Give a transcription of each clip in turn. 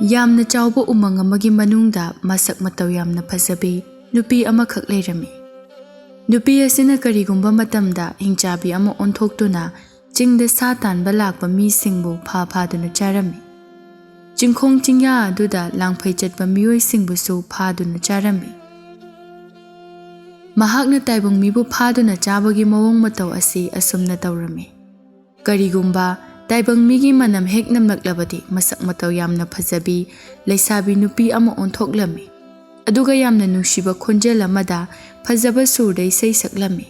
ꯌꯥꯝꯅ ꯆꯥꯎꯕ ꯎꯃꯪ ꯑꯃꯒꯤ ꯃꯅꯨꯡꯗ ꯃꯁꯛ ꯃꯇꯧ ꯌꯥꯝꯅ ꯐꯖꯕꯤ ꯅꯨꯄꯤ ꯑꯃꯈꯛ ꯂꯩꯔꯝꯃꯤ꯫ ꯅꯨꯄꯤ ꯑꯁꯤꯅ ꯀꯔꯤꯒꯨꯝꯕ ꯃꯇꯝꯗ ꯍꯤꯡꯆꯥꯕꯤ ꯑꯃ ꯑꯣꯟꯊꯣꯛꯇꯨꯅ ꯆꯤꯡꯗ ꯁꯥ ꯇꯥꯟꯕ ꯂꯥꯛꯄ ꯃꯤꯁꯤꯡꯕꯨ ꯐꯥꯗꯨꯅ ꯆꯥꯔꯝꯃꯤ꯫ ꯆꯤꯡꯈꯣꯡ ꯆꯤꯡꯌꯥ ꯑꯗꯨꯗ ꯂꯥꯡꯐꯩ ꯆꯠꯄ ꯃꯤꯑꯣꯏꯁꯤꯡꯕꯨꯁꯨ ꯐꯥꯗꯨꯅ ꯆꯥꯔꯝꯃꯤ꯫ ꯃꯍꯥꯛꯅ ꯇꯥꯏꯕꯪ ꯃꯤꯕꯨ ꯐꯥꯗꯨꯅ ꯆꯥꯕꯒꯤ ꯃꯑꯣꯡ ꯃꯇꯧ ꯑꯁꯤ ꯑꯁꯨꯝꯅ ꯇꯧꯔꯝꯃꯤ꯫ ꯀꯔꯤꯒꯨꯝꯕ ꯇꯥꯏꯕꯪ ꯃꯤꯒꯤ ꯃꯅꯝ ꯍꯦꯛ ꯅꯝꯂꯛꯂꯕꯗꯤ ꯃꯁꯛ ꯃꯇꯧ ꯌꯥꯝꯅ ꯐꯖꯕꯤ ꯂꯩꯁꯥꯕꯤ ꯅꯨꯄꯤ ꯑꯃ ꯑꯣꯟꯊꯣꯛꯂꯝꯃꯤ꯫ ꯑꯗꯨꯒ ꯌꯥꯝꯅ ꯅꯨꯡꯁꯤꯕ ꯈꯣꯟꯖꯦꯜ ꯑꯃꯗ ꯐꯖꯕ ꯁꯨꯔꯗ ꯏꯁꯩ ꯁꯛꯂꯝꯃꯤ꯫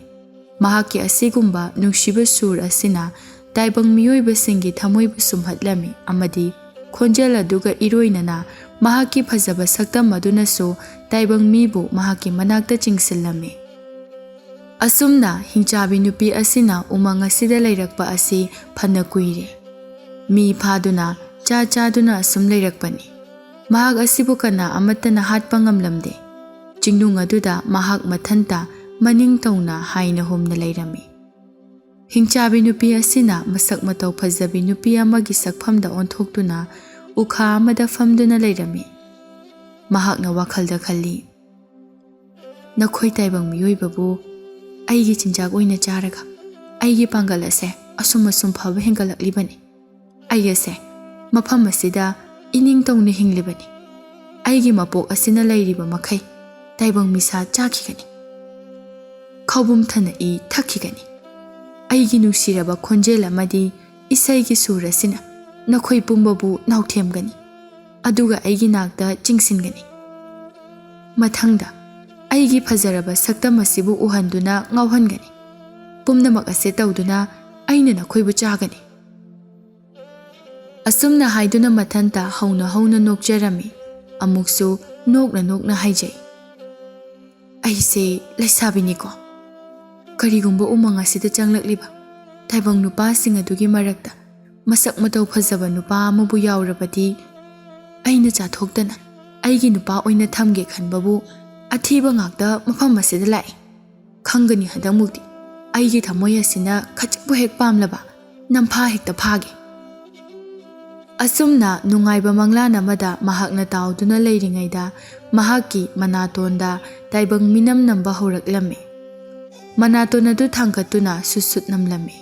ꯃꯍꯥꯛꯀꯤ ꯑꯁꯤꯒꯨꯝꯕ ꯅꯨꯡꯁꯤꯕ ꯁꯨꯔ ꯑꯁꯤꯅ ꯇꯥꯏꯕꯪ ꯃꯤꯑꯣꯏꯕꯁꯤꯡꯒꯤ ꯊꯃꯣꯏꯕꯨ ꯁꯨꯝꯍꯠꯂꯝꯃꯤ ꯑꯃꯗꯤ ꯈꯣꯟꯖꯦꯜ ꯑꯗꯨꯒ ꯏꯔꯣꯏꯅꯅ ꯃꯍꯥꯛꯀꯤ ꯐꯖꯕ ꯁꯛꯇꯝ ꯑꯗꯨꯅꯁꯨ ꯇꯥꯏꯕꯪ ꯃꯤꯕꯨ ꯃꯍꯥꯛꯀꯤ ꯃꯅꯥꯛꯇ ꯆꯤꯡꯁꯤꯜꯂꯝꯃꯤ꯫ ꯑꯁꯨꯝꯅ ꯍꯤꯡꯆꯥꯕꯤ ꯅꯨꯄꯤ ꯑꯁꯤꯅ ꯎꯃꯪ ꯑꯁꯤꯗ ꯂꯩꯔꯛꯄ ꯑꯁꯤ ꯐꯅ ꯀꯨꯏꯔꯦ꯫ ꯃꯤ ꯐꯥꯗꯨꯅ ꯆꯥꯗꯨꯅ ꯑꯁꯨꯝ ꯂꯩꯔꯛꯄꯅꯤ꯫ ꯃꯍꯥꯛ ꯑꯁꯤꯕꯨ ꯀꯅꯥ ꯑꯃꯠꯇꯅ ꯍꯥꯠꯄ ꯉꯝꯂꯝꯗꯦ꯫ ꯆꯤꯡꯅꯨꯡ ꯑꯗꯨꯗ ꯃꯍꯥꯛ ꯃꯊꯟꯇ ꯃꯅꯤꯡ ꯇꯧꯅ ꯍꯥꯏꯅ ꯍꯨꯝꯅ ꯂꯩꯔꯝꯃꯤ꯫ ꯍꯤꯡꯆꯥꯕꯤ ꯅꯨꯄꯤ ꯑꯁꯤꯅ ꯃꯁꯛ ꯃꯇꯧ ꯐꯖꯕꯤ ꯅꯨꯄꯤ ꯑꯃꯒꯤ ꯁꯛꯐꯝꯗ ꯑꯣꯟꯊꯣꯛꯇꯨꯅ ꯎꯈꯥ ꯑꯃꯗ ꯐꯝꯗꯨꯅ ꯂꯩꯔꯝꯃꯤ꯫ ꯃꯍꯥꯛꯅ ꯋꯥꯈꯜꯗ ꯈꯜꯂꯤ, ꯅꯈꯣꯏ ꯇꯥꯏꯕꯪ ꯃꯤꯑꯣꯏꯕꯕꯨ ꯑꯩꯒꯤ ꯆꯤꯟꯖꯥꯛ ꯑꯣꯏꯅ ꯆꯥꯔꯒ ꯑꯩꯒꯤ ꯄꯥꯡꯒꯜ ꯑꯁꯦ ꯑꯁꯨꯝ ꯐꯕ ꯍꯦꯟꯒꯠꯂꯛꯂꯤꯕꯅꯤ꯫ ꯑꯩ ꯑꯁꯦ ꯃꯐꯝ ꯑꯁꯤꯗ ꯏꯅꯤꯡ ꯇꯧꯅ ꯍꯤꯡꯂꯤꯕꯅꯤ꯫ ꯑꯩꯒꯤ ꯃꯄꯣꯛ ꯑꯁꯤꯅ ꯂꯩꯔꯤꯕ ꯃꯈꯩ ꯇꯥꯏꯕꯪ ꯃꯤꯁꯥ ꯆꯥꯈꯤꯒꯅꯤ, ꯈꯧꯕꯨꯝ ꯊꯟꯅ ꯏ ꯊꯛꯈꯤꯒꯅꯤ꯫ ꯑꯩꯒꯤ ꯅꯨꯡꯁꯤꯔꯕ ꯈꯣꯟꯖꯦꯜ ꯑꯃꯗꯤ ꯏꯁꯩꯒꯤ ꯁꯨꯔ ꯑꯁꯤꯅ ꯅꯈꯣꯏ ꯄꯨꯝꯕꯕꯨ ꯅꯥꯎꯊꯦꯝꯒꯅꯤ ꯑꯗꯨꯒ ꯑꯩꯒꯤ ꯅꯥꯛꯇ ꯆꯤꯡꯁꯤꯟꯒꯅꯤ꯫ ꯃꯊꯪꯗ ꯑꯩꯒꯤ ꯐꯖꯔꯕ ꯁꯛꯇꯝ ꯑꯁꯤꯕꯨ ꯎꯍꯟꯗꯨꯅ ꯉꯥꯎꯍꯟꯒꯅꯤ꯫ ꯄꯨꯝꯅꯃꯛ ꯑꯁꯤ ꯇꯧꯗꯨꯅ ꯑꯩꯅ ꯅꯈꯣꯏꯕꯨ ꯆꯥꯒꯅꯤ꯫ ꯑꯁꯨꯝꯅ ꯍꯥꯏꯗꯨꯅ ꯃꯊꯟꯇ ꯍꯧꯅ ꯅꯣꯛꯆꯔꯝꯃꯤ꯫ ꯑꯃꯨꯛꯁꯨ ꯅꯣꯛꯅ ꯍꯥꯏꯖꯩ, ꯑꯩꯁꯦ ꯂꯩꯁꯥꯕꯤꯅꯤꯀꯣ꯫ ꯀꯔꯤꯒꯨꯝꯕ ꯎꯃꯪ ꯑꯁꯤꯗ ꯆꯪꯂꯛꯂꯤꯕ ꯇꯥꯏꯕꯪ ꯅꯨꯄꯥꯁꯤꯡ ꯑꯗꯨꯒꯤ ꯃꯔꯛꯇ ꯃꯁꯛ ꯃꯇꯧ ꯐꯖꯕ ꯅꯨꯄꯥ ꯑꯃꯕꯨ ꯌꯥꯎꯔꯕꯗꯤ ꯑꯩꯅ ꯆꯥꯊꯣꯛꯇꯅ ꯑꯩꯒꯤ ꯅꯨꯄꯥ ꯑꯣꯏꯅ ꯊꯝꯒꯦ ꯈꯟꯕꯕꯨ ꯑꯊꯤꯕ ꯉꯥꯛꯇ ꯃꯐꯝ ꯑꯁꯤꯗ ꯂꯥꯛꯏ꯫ ꯈꯪꯒꯅꯤ ꯍꯟꯗꯛꯃꯨꯛꯇꯤ ꯑꯩꯒꯤ ꯊꯃꯣꯏ ꯑꯁꯤꯅ ꯈꯖꯤꯛꯄꯨ ꯍꯦꯛ ꯄꯥꯝꯂꯕ ꯅꯝꯐꯥ ꯍꯦꯛꯇ ꯐꯥꯒꯦ꯫ ꯑꯁꯨꯝꯅ ꯅꯨꯡꯉꯥꯏꯕ ꯃꯪꯂꯥꯟ ꯑꯃꯗ ꯃꯍꯥꯛꯅ ꯇꯥꯎꯗꯨꯅ ꯂꯩꯔꯤꯉꯩꯗ ꯃꯍꯥꯛꯀꯤ ꯃꯅꯥꯇꯣꯟꯗ ꯇꯥꯏꯕꯪ ꯃꯤꯅꯝ ꯅꯝꯕ ꯍꯧꯔꯛꯂꯝꯃꯤ꯫ ꯃꯅꯥꯇꯣꯟ ꯑꯗꯨ ꯊꯥꯡꯒꯠꯇꯨꯅ ꯁꯨꯠ ꯅꯝꯂꯝꯃꯤ꯫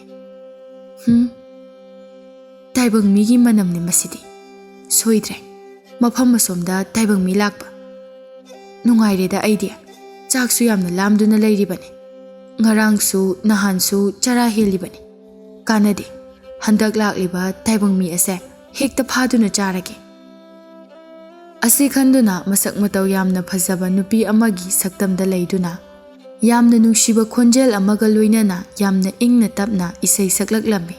ꯇꯥꯏꯕꯪ ꯃꯤꯒꯤ ꯃꯅꯝꯅꯤ ꯃꯁꯤꯗꯤ꯫ ꯁꯣꯏꯗ꯭ꯔꯦ, ꯃꯐꯝ ꯑꯁꯣꯝꯗ ꯇꯥꯏꯕꯪ ꯃꯤ ꯂꯥꯛꯄ꯫ ꯅꯨꯡꯉꯥꯏꯔꯦꯗ ꯑꯩꯗꯤ ꯆꯥꯛꯁꯨ ꯌꯥꯝꯅ ꯂꯥꯝꯗꯨꯅ ꯂꯩꯔꯤꯕꯅꯤ꯫ ꯉꯔꯥꯡꯁꯨ ꯅꯍꯥꯟꯁꯨ ꯆꯔꯥ ꯍꯦꯜꯂꯤꯕꯅꯤ꯫ ꯀꯥꯟꯅꯗꯦ, ꯍꯟꯗꯛ ꯂꯥꯛꯂꯤꯕ ꯇꯥꯏꯕꯪ ꯃꯤ ꯑꯁꯦ ꯍꯦꯛꯇ ꯐꯥꯗꯨꯅ ꯆꯥꯔꯒꯦ꯫ ꯑꯁꯤ ꯈꯟꯗꯨꯅ ꯃꯁꯛ ꯃꯇꯧ ꯌꯥꯝꯅ ꯐꯖꯕ ꯅꯨꯄꯤ ꯑꯃꯒꯤ ꯁꯛꯇꯝꯗ ꯂꯩꯗꯨꯅ ꯌꯥꯝꯅ ꯅꯨꯡꯁꯤꯕ ꯈꯣꯟꯖꯦꯜ ꯑꯃꯒ ꯂꯣꯏꯅꯅ ꯌꯥꯝꯅ ꯏꯪꯅ ꯇꯞꯅ ꯏꯁꯩ ꯁꯛꯂꯛꯂꯝꯃꯤ꯫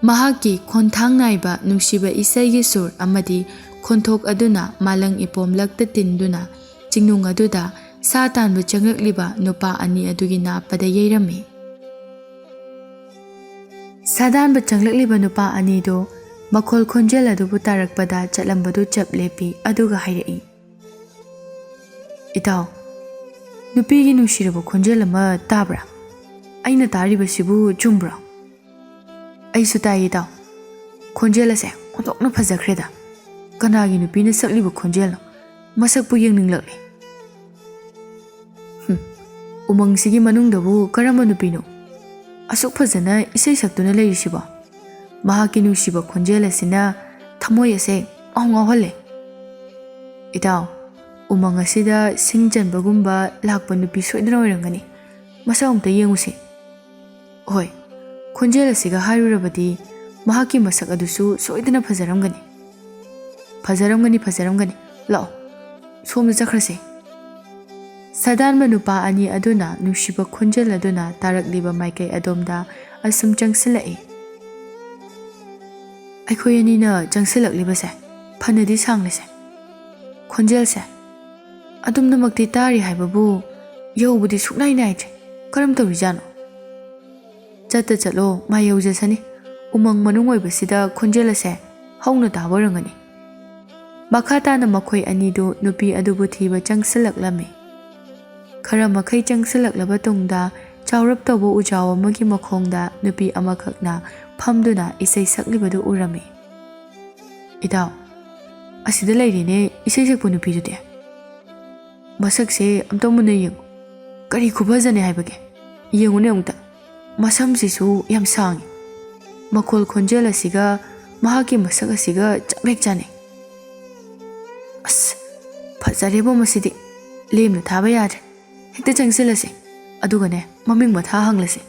ꯃꯍꯥꯛꯀꯤ ꯈꯣꯟꯊꯥꯡ ナꯏꯕ ꯅꯨꯡꯁꯤꯕ ꯏꯁꯩꯒꯤ ꯁꯨꯔ ꯑꯃꯗꯤ ꯈꯣꯟꯊꯣꯛ ꯑꯗꯨꯅ ꯃꯥꯂꯪ ꯏꯄꯣꯝꯂꯛꯇ ꯇꯤꯟꯗꯨꯅ ꯆꯤꯡꯅꯨꯡ ꯑꯗꯨꯗ ꯁꯥ ꯇꯥꯟꯕ ꯆꯪꯂꯛꯂꯤꯕ ꯅꯨꯄꯥ ꯑꯅꯤ ꯑꯗꯨꯒꯤ ꯅꯥꯞꯄꯗ ꯌꯩꯔꯝꯃꯤ꯫ ꯁꯥꯗꯥꯟꯕ ꯆꯪꯂꯛꯂꯤꯕ ꯅꯨꯄꯥ ꯑꯅꯤꯗꯨ ꯃꯈꯣꯜ ꯈꯣꯟꯖꯦꯜ ꯑꯗꯨꯕꯨ ꯇꯥꯔꯛꯄꯗ ꯆꯠꯂꯝꯕꯗꯨ ꯆꯞ ꯂꯦꯞꯄꯤ ꯑꯗꯨꯒ ꯍꯥꯏꯔꯛꯏ, ꯏꯇꯥꯎ, ꯅꯨꯄꯤꯒꯤ ꯅꯨꯡꯁꯤꯔꯕ ꯈꯣꯟꯖꯦꯜ ꯑꯃ ꯇꯥꯕ꯭ꯔꯥ? ꯑꯩꯅ ꯇꯥꯔꯤꯕꯁꯤꯕꯨ ꯆꯨꯝꯕ꯭ꯔꯣ? ꯑꯩꯁꯨ ꯇꯥꯏ ꯏꯇꯥꯎ꯫ ꯈꯣꯟꯖꯦꯜ ꯑꯁꯦ ꯑꯣꯟꯊꯣꯛꯅ ꯐꯖꯈ꯭ꯔꯦꯗ꯫ ꯀꯅꯥꯒꯤ ꯅꯨꯄꯤꯅ ꯁꯛꯂꯤꯕ ꯈꯣꯟꯖꯦꯜꯅꯣ? ꯃꯁꯛꯄꯨ ꯌꯦꯡꯅꯤꯡꯂꯛꯂꯦ꯫ ꯎꯃꯪꯁꯤꯒꯤ ꯃꯅꯨꯡꯗꯕꯨ ꯀꯔꯝꯕ ꯅꯨꯄꯤꯅꯣ ꯑꯁꯨꯛ ꯐꯖꯅ ꯏꯁꯩ ꯁꯛꯇꯨꯅ ꯂꯩꯔꯤꯁꯤꯕꯣ? ꯃꯍꯥꯛꯀꯤ ꯅꯨꯡꯁꯤꯕ ꯈꯣꯟꯖꯦꯜ ꯑꯁꯤꯅ ꯊꯃꯣꯏ ꯑꯁꯦ ꯉꯥꯎꯍꯜꯂꯦ꯫ ꯏꯇꯥꯎ, ꯎꯃꯪ ꯑꯁꯤꯗ ꯁꯤꯡ ꯆꯟꯕꯒꯨꯝꯕ ꯂꯥꯛꯄ ꯅꯨꯄꯤ ꯁꯣꯏꯗꯅ ꯑꯣꯏꯔꯝꯒꯅꯤ꯫ ꯃꯁꯛ ꯑꯝꯇ ꯌꯦꯡꯉꯨꯁꯤ꯫ ꯍꯣꯏ, ꯈꯣꯟꯖꯦꯜ ꯑꯁꯤꯒ ꯍꯥꯏꯔꯨꯔꯕꯗꯤ ꯃꯍꯥꯛꯀꯤ ꯃꯁꯛ ꯑꯗꯨꯁꯨ ꯁꯣꯏꯗꯅ ꯐꯖꯔꯝꯒꯅꯤ꯫ ꯂꯥꯛꯑꯣ, ꯁꯣꯝꯗ ꯆꯠꯈ꯭ꯔꯁꯤ꯫ ꯁꯥꯗꯥꯟꯕ ꯅꯨꯄꯥ ꯑꯅꯤ ꯑꯗꯨꯅ ꯅꯨꯡꯁꯤꯕ ꯈꯣꯟꯖꯦꯜ ꯑꯗꯨꯅ ꯇꯥꯔꯛꯂꯤꯕ ꯃꯥꯏꯀꯩ ꯑꯗꯣꯝꯗ ꯑꯁꯨꯝ ꯆꯪꯁꯤꯜꯂꯛꯏ꯫ ꯑꯩꯈꯣꯏ ꯑꯅꯤꯅ ꯆꯪꯁꯤꯜꯂꯛꯂꯤꯕꯁꯦ ꯐꯅꯗꯤ ꯁꯥꯡꯂꯤꯁꯦ꯫ ꯈꯣꯟꯖꯦꯜꯁꯦ ꯑꯗꯨꯝꯅꯃꯛꯇꯤ ꯇꯥꯔꯤ ꯍꯥꯏꯕꯕꯨ ꯌꯧꯕꯗꯤ ꯁꯨꯛꯅꯥꯏ ꯅꯥꯏꯗ꯭ꯔꯦ꯫ ꯀꯔꯝ ꯇꯧꯔꯤꯖꯥꯠꯅꯣ? ꯆꯠꯂꯣ, ꯃꯥ ꯌꯧꯖꯁꯅꯤ꯫ ꯎꯃꯪ ꯃꯅꯨꯡ ꯑꯣꯏꯕꯁꯤꯗ ꯈꯣꯟꯖꯦꯜ ꯑꯁꯦ ꯍꯧꯅ ꯇꯥꯕ ꯑꯣꯏꯔꯝꯒꯅꯤ꯫ ꯃꯈꯥ ꯇꯥꯅ ꯃꯈꯣꯏ ꯑꯅꯤꯗꯨ ꯅꯨꯄꯤ ꯑꯗꯨꯕꯨ ꯊꯤꯕ ꯆꯪꯁꯤꯜꯂꯛꯂꯝꯃꯤ꯫ ꯈꯔ ꯃꯈꯩ ꯆꯪꯁꯤꯜꯂꯛꯂꯕ ꯇꯨꯡꯗ ꯆꯥꯎꯔꯞ ꯇꯧꯕ ꯎꯖꯥꯎ ꯑꯃꯒꯤ ꯃꯈꯣꯡꯗ ꯅꯨꯄꯤ ꯑꯃꯈꯛꯅ ꯐꯝꯗꯨꯅ ꯏꯁꯩ ꯁꯛꯂꯤꯕꯗꯨ ꯎꯔꯝꯃꯤ꯫ ꯏꯇꯥꯎ, ꯑꯁꯤꯗ ꯂꯩꯔꯤꯅꯦ ꯏꯁꯩ ꯁꯛꯄ ꯅꯨꯄꯤꯗꯨꯗꯤ ꯃꯁꯛꯁꯦ ꯑꯝꯇ ꯃꯨꯟꯅ ꯌꯦꯡꯉꯨ ꯀꯔꯤ ꯈꯨꯐꯖꯅꯦ ꯍꯥꯏꯕꯒꯦ ꯌꯦꯡꯉꯨꯅꯦ ꯑꯃꯨꯛꯇ ꯃꯁꯝꯁꯤꯁꯨ ꯌꯥꯝ ꯁꯥꯡꯉꯤ ꯃꯈꯣꯜ ꯈꯣꯟꯖꯦꯜ ꯑꯁꯤꯒ ꯃꯍꯥꯛꯀꯤ ꯃꯁꯛ ꯑꯁꯤꯒ ꯆꯞ ꯍꯦꯛ ꯆꯥꯟꯅꯩ ꯑꯁ ꯐꯖꯔꯦꯕꯣ ꯃꯁꯤꯗꯤ ꯂꯦꯝꯅ ꯊꯥꯕ ꯌꯥꯗ꯭ꯔꯦ ꯍꯦꯛꯇ ꯆꯪꯁꯤꯜꯂꯁꯤ ꯑꯗꯨꯒꯅꯦ ꯃꯃꯤꯡ ꯃꯊꯥ ꯍꯪꯂꯁꯤ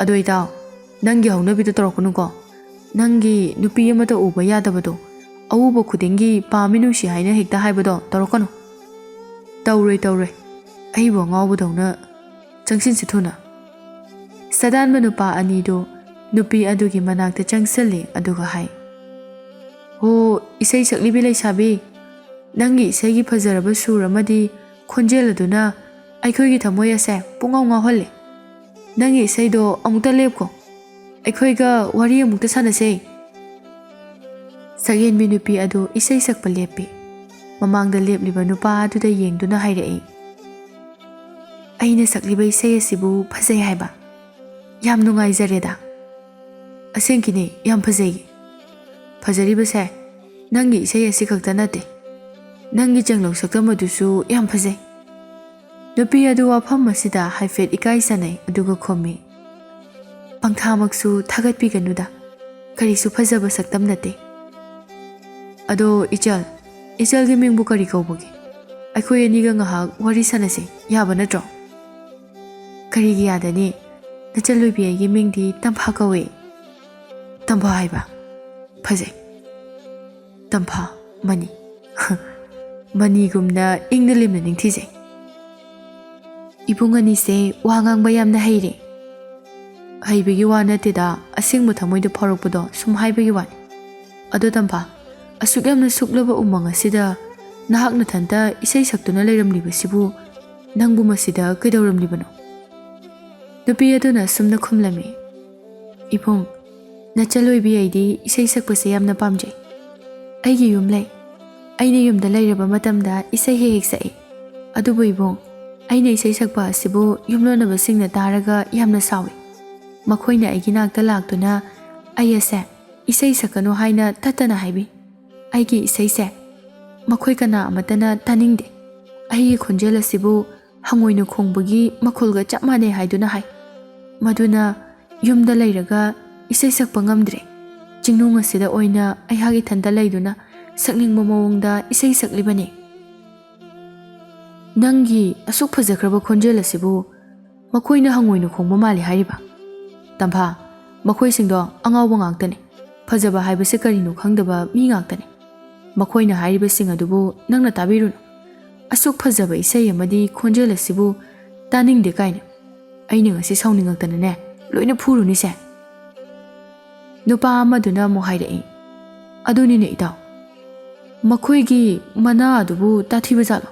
ꯑꯗꯣ ꯏꯇꯥꯎ ꯅꯪꯒꯤ ꯍꯧꯅꯕꯤꯗꯣ ꯇꯧꯔꯛꯀꯅꯨꯀꯣ ꯅꯪꯒꯤ ꯅꯨꯄꯤ ꯑꯃꯇ ꯎꯕ ꯌꯥꯗꯕꯗꯣ ꯑꯎꯕ ꯈꯨꯗꯤꯡꯒꯤ ꯄꯥꯝꯃꯤ ꯅꯨꯡꯁꯤ ꯍꯥꯏꯅ ꯍꯦꯛꯇ ꯍꯥꯏꯕꯗꯣ ꯇꯧꯔꯛꯀꯅꯨ ꯇꯧꯔꯣꯏ ꯑꯩꯕꯨ ꯑꯉꯥꯎꯕꯗꯧꯅ ꯆꯪꯁꯤꯟꯁꯤ ꯊꯨꯅ ꯁꯗꯥꯟꯕ ꯅꯨꯄꯥ ꯑꯅꯤꯗꯨ ꯅꯨꯄꯤ ꯑꯗꯨꯒꯤ ꯃꯅꯥꯛꯇ ꯆꯪꯁꯤꯜꯂꯤ ꯑꯗꯨꯒ ꯍꯥꯏ ꯍꯣ ꯏꯁꯩ ꯁꯛꯂꯤꯕꯤ ꯂꯩꯁꯥꯕꯤ ꯅꯪꯒꯤ ꯏꯁꯩꯒꯤ ꯐꯖꯔꯕ ꯁꯨꯔ ꯑꯃꯗꯤ ꯈꯣꯟꯖꯦꯜ ꯑꯗꯨꯅ ꯑꯩꯈꯣꯏꯒꯤ ꯊꯃꯣꯏ ꯑꯁꯦ ꯄꯨꯡꯉꯥꯎ ꯉꯥꯎꯍꯜꯂꯤ ꯅꯪꯒꯤ ꯏꯁꯩꯗꯣ ꯑꯃꯨꯛꯇ ꯂꯦꯞꯀꯣ ꯑꯩꯈꯣꯏꯒ ꯋꯥꯔꯤ ꯑꯃꯨꯛꯇ ꯁꯥꯟꯅꯁꯦ ꯁꯛꯌꯦꯟꯕꯤ ꯅꯨꯄꯤ ꯑꯗꯨ ꯏꯁꯩ ꯁꯛꯄ ꯂꯦꯞꯄꯤ ꯃꯃꯥꯡꯗ ꯂꯦꯞꯂꯤꯕ ꯅꯨꯄꯥ ꯑꯗꯨꯗ ꯌꯦꯡꯗꯨꯅ ꯍꯥꯏꯔꯛꯏ ꯑꯩꯅ ꯁꯛꯂꯤꯕ ꯏꯁꯩ ꯑꯁꯤꯕꯨ ꯐꯖꯩ ꯍꯥꯏꯕ ꯌꯥꯝ ꯅꯨꯡꯉꯥꯏꯖꯔꯦꯗ ꯑꯁꯦꯡꯀꯤꯅꯦ ꯌꯥꯝ ꯐꯖꯩ ꯐꯖꯔꯤꯕꯁꯦ ꯅꯪꯒꯤ ꯏꯁꯩ ꯑꯁꯤ ꯈꯛꯇ ꯅꯠꯇꯦ ꯅꯪꯒꯤ ꯆꯪꯂꯧ ꯁꯛꯇꯝ ꯑꯗꯨꯁꯨ ꯌꯥꯝ ꯐꯖꯩ ꯅꯨꯄꯤ ꯑꯗꯨ ꯋꯥꯐꯝ ꯑꯁꯤꯗ ꯍꯥꯏꯐꯦꯠ ꯏꯀꯥꯏ ꯁꯥꯟꯅꯩ ꯑꯗꯨꯒ ꯈꯨꯝꯃꯤ ꯄꯪꯊꯥꯃꯛꯁꯨ ꯊꯥꯒꯠꯄꯤꯒꯅꯨꯗ ꯀꯔꯤꯁꯨ ꯐꯖꯕ ꯁꯛꯇꯝ ꯅꯠꯇꯦ ꯑꯗꯣ ꯏꯆꯜꯒꯤ ꯃꯤꯡꯕꯨ ꯀꯔꯤ ꯀꯧꯕꯒꯦ ꯑꯩꯈꯣꯏ ꯑꯅꯤꯒ ꯉꯥꯏꯍꯥꯛ ꯋꯥꯔꯤ ꯁꯥꯟꯅꯁꯤ ꯌꯥꯕ ꯅꯠꯇ꯭ꯔꯣ ꯀꯔꯤꯒꯤ ꯌꯥꯗꯅꯤ ꯅꯆꯜꯂꯣꯏꯕꯤ ꯑꯩꯒꯤ ꯃꯤꯡꯗꯤ ꯇꯝꯐꯥ ꯀꯧꯏ ꯇꯝꯐꯥ ꯍꯥꯏꯕ ꯐꯖꯩ ꯇꯝꯐꯥ ꯃꯅꯤ ꯃꯅꯤꯒꯨꯝꯅ ꯏꯪꯅ ꯂꯦꯝꯅ ꯅꯤꯡꯊꯤꯖꯩ ꯏꯕꯨꯡ ꯑꯅꯤꯁꯦ ꯋꯥ ꯉꯥꯡꯕ ꯌꯥꯝꯅ ꯍꯩꯔꯦ ꯍꯩꯕꯒꯤ ꯋꯥ ꯅꯠꯇꯦꯗ ꯑꯁꯦꯡꯕ ꯊꯃꯣꯏꯗ ꯐꯥꯎꯔꯛꯄꯗꯣ ꯁꯨꯝ ꯍꯥꯏꯕꯒꯤ ꯋꯥꯅꯤ ꯑꯗꯣ ꯇꯝꯐꯥ ꯑꯁꯨꯛ ꯌꯥꯝꯅ ꯁꯨꯛꯂꯕ ꯎꯃꯪ ꯑꯁꯤꯗ ꯅꯍꯥꯛ ꯅꯊꯟꯇ ꯏꯁꯩ ꯁꯛꯇꯨꯅ ꯂꯩꯔꯝꯂꯤꯕꯁꯤꯕꯨ ꯅꯪꯕꯨ ꯃꯁꯤꯗ ꯀꯩꯗꯧꯔꯝꯂꯤꯕꯅꯣ ꯅꯨꯄꯤ ꯑꯗꯨꯅ ꯁꯨꯝꯅ ꯈꯨꯝꯂꯝꯃꯤ ꯏꯕꯨꯡ ꯅꯆꯜꯂꯣꯏꯕꯤ ꯑꯩꯗꯤ ꯏꯁꯩ ꯁꯛꯄꯁꯦ ꯌꯥꯝꯅ ꯄꯥꯝꯖꯩ ꯑꯩꯒꯤ ꯌꯨꯝ ꯂꯩ ꯑꯩꯅ ꯌꯨꯝꯗ ꯂꯩꯔꯕ ꯃꯇꯝꯗ ꯏꯁꯩ ꯍꯦꯛ ꯁꯛꯏ ꯑꯗꯨꯕꯨ ꯏꯕꯨꯡ ꯑꯩꯅ ꯏꯁꯩ ꯁꯛꯄ ꯑꯁꯤꯕꯨ ꯌꯨꯝꯂꯣꯟꯅꯕꯁꯤꯡꯅ ꯇꯥꯔꯒ ꯌꯥꯝꯅ ꯁꯥꯎꯏ ꯃꯈꯣꯏꯅ ꯑꯩꯒꯤ ꯅꯥꯛꯇ ꯂꯥꯛꯇꯨꯅ ꯑꯩ ꯑꯁꯦ ꯏꯁꯩ ꯁꯛꯀꯅꯨ ꯍꯥꯏꯅ ꯇꯠꯇꯅ ꯍꯥꯏꯕꯤ ꯑꯩꯒꯤ ꯏꯁꯩꯁꯦ ꯃꯈꯣꯏ ꯀꯅꯥ ꯑꯃꯠꯇꯅ ꯇꯥꯅꯤꯡꯗꯦ ꯑꯩꯒꯤ ꯈꯣꯟꯖꯦꯜ ꯑꯁꯤꯕꯨ ꯍꯪꯉꯣꯏꯅ ꯈꯣꯡꯕꯒꯤ ꯃꯈꯣꯜꯒ ꯆꯞ ꯃꯥꯟꯅꯩ ꯍꯥꯏꯗꯨꯅ ꯍꯥꯏ ꯃꯗꯨꯅ ꯌꯨꯝꯗ ꯂꯩꯔꯒ ꯏꯁꯩ ꯁꯛꯄ ꯉꯝꯗ꯭ꯔꯦ ꯆꯤꯡꯅꯨꯡ ꯑꯁꯤꯗ ꯑꯣꯏꯅ ꯑꯩꯍꯥꯛ ꯏꯊꯟꯇ ꯂꯩꯗꯨꯅ ꯁꯛꯅꯤꯡꯕ ꯃꯑꯣꯡꯗ ꯏꯁꯩ ꯁꯛꯂꯤꯕꯅꯤ ꯅꯪꯒꯤ ꯑꯁꯨꯛ ꯐꯖꯈ꯭ꯔꯕ ꯈꯣꯟꯖꯦꯜ ꯑꯁꯤꯕꯨ ꯃꯈꯣꯏꯅ ꯍꯪꯉꯣꯏꯅ ꯈꯣꯡꯕ ꯃꯥꯜꯂꯤ ꯍꯥꯏꯔꯤꯕ ꯇꯝꯐꯥ ꯃꯈꯣꯏꯁꯤꯡꯗꯣ ꯑꯉꯥꯎꯕ ꯉꯥꯛꯇꯅꯤ ꯐꯖꯕ ꯍꯥꯏꯕꯁꯦ ꯀꯔꯤꯅꯣ ꯈꯪꯗꯕ ꯃꯤ ꯉꯥꯛꯇꯅꯤ ꯃꯈꯣꯏꯅ ꯍꯥꯏꯔꯤꯕꯁꯤꯡ ꯑꯗꯨꯕꯨ ꯅꯪꯅ ꯇꯥꯕꯤꯔꯨꯅꯨ ꯑꯁꯨꯛ ꯐꯖꯕ ꯏꯁꯩ ꯑꯃꯗꯤ ꯈꯣꯟꯖꯦꯜ ꯑꯁꯤꯕꯨ ꯇꯥꯅꯤꯡꯗꯦ ꯀꯥꯏꯅ ꯑꯩꯅ ꯉꯁꯤ ꯁꯥꯎꯅꯤꯡꯉꯛꯇꯅꯅꯦ ꯂꯣꯏꯅ ꯐꯨꯔꯨꯅꯤꯁꯦ ꯅꯨꯄꯥ ꯑꯃꯗꯨꯅ ꯑꯃꯨꯛ ꯍꯥꯏꯔꯛꯏ ꯑꯗꯨꯅꯤꯅꯦ ꯏꯇꯥꯎ ꯃꯈꯣꯏꯒꯤ ꯃꯅꯥ ꯑꯗꯨꯕꯨ ꯇꯥꯊꯤꯕ ꯖꯥꯠꯂꯣ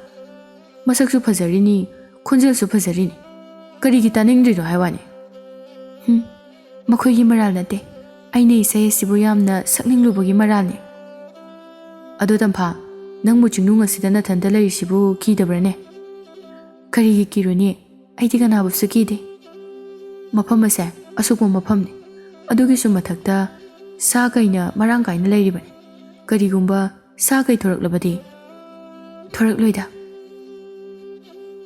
ꯃꯁꯛꯁꯨ ꯐꯖꯔꯤꯅꯤ ꯈꯣꯟꯖꯦꯜꯁꯨ ꯐꯖꯔꯤꯅꯤ ꯀꯔꯤꯒꯤ ꯇꯥꯅꯤꯡꯗ꯭ꯔꯤꯅꯣ ꯍꯥꯏꯋꯥꯅꯤ ꯃꯈꯣꯏꯒꯤ ꯃꯔꯥꯜ ꯅꯠꯇꯦ ꯑꯩꯅ ꯏꯁꯩ ꯑꯁꯤꯕꯨ ꯌꯥꯝꯅ ꯁꯛꯅꯤꯡꯂꯨꯕꯒꯤ ꯃꯔꯥꯜꯅꯤ ꯑꯗꯣ ꯇꯝꯐꯥ ꯅꯪꯕꯨ ꯆꯤꯡꯅꯨꯡ ꯑꯁꯤꯗ ꯅꯊꯟꯇ ꯂꯩꯔꯤꯁꯤꯕꯨ ꯀꯤꯗꯕ꯭ꯔꯅꯦ ꯀꯔꯤꯒꯤ ꯀꯤꯔꯨꯅꯤ ꯑꯩꯗꯤ ꯀꯅꯥꯕꯨꯁꯨ ꯀꯤꯗꯦ ꯃꯐꯝ ꯑꯁꯦ ꯑꯁꯨꯛꯄ ꯃꯐꯝꯅꯤ ꯑꯗꯨꯒꯤꯁꯨ ꯃꯊꯛꯇ ꯁꯥ ꯀꯩꯅ ꯃꯔꯥꯡ ꯀꯥꯏꯅ ꯂꯩꯔꯤꯕꯅꯤ ꯀꯔꯤꯒꯨꯝꯕ ꯁꯥ ꯀꯩ ꯊꯣꯔꯛꯂꯕꯗꯤ ꯊꯣꯔꯛꯂꯣꯏꯗ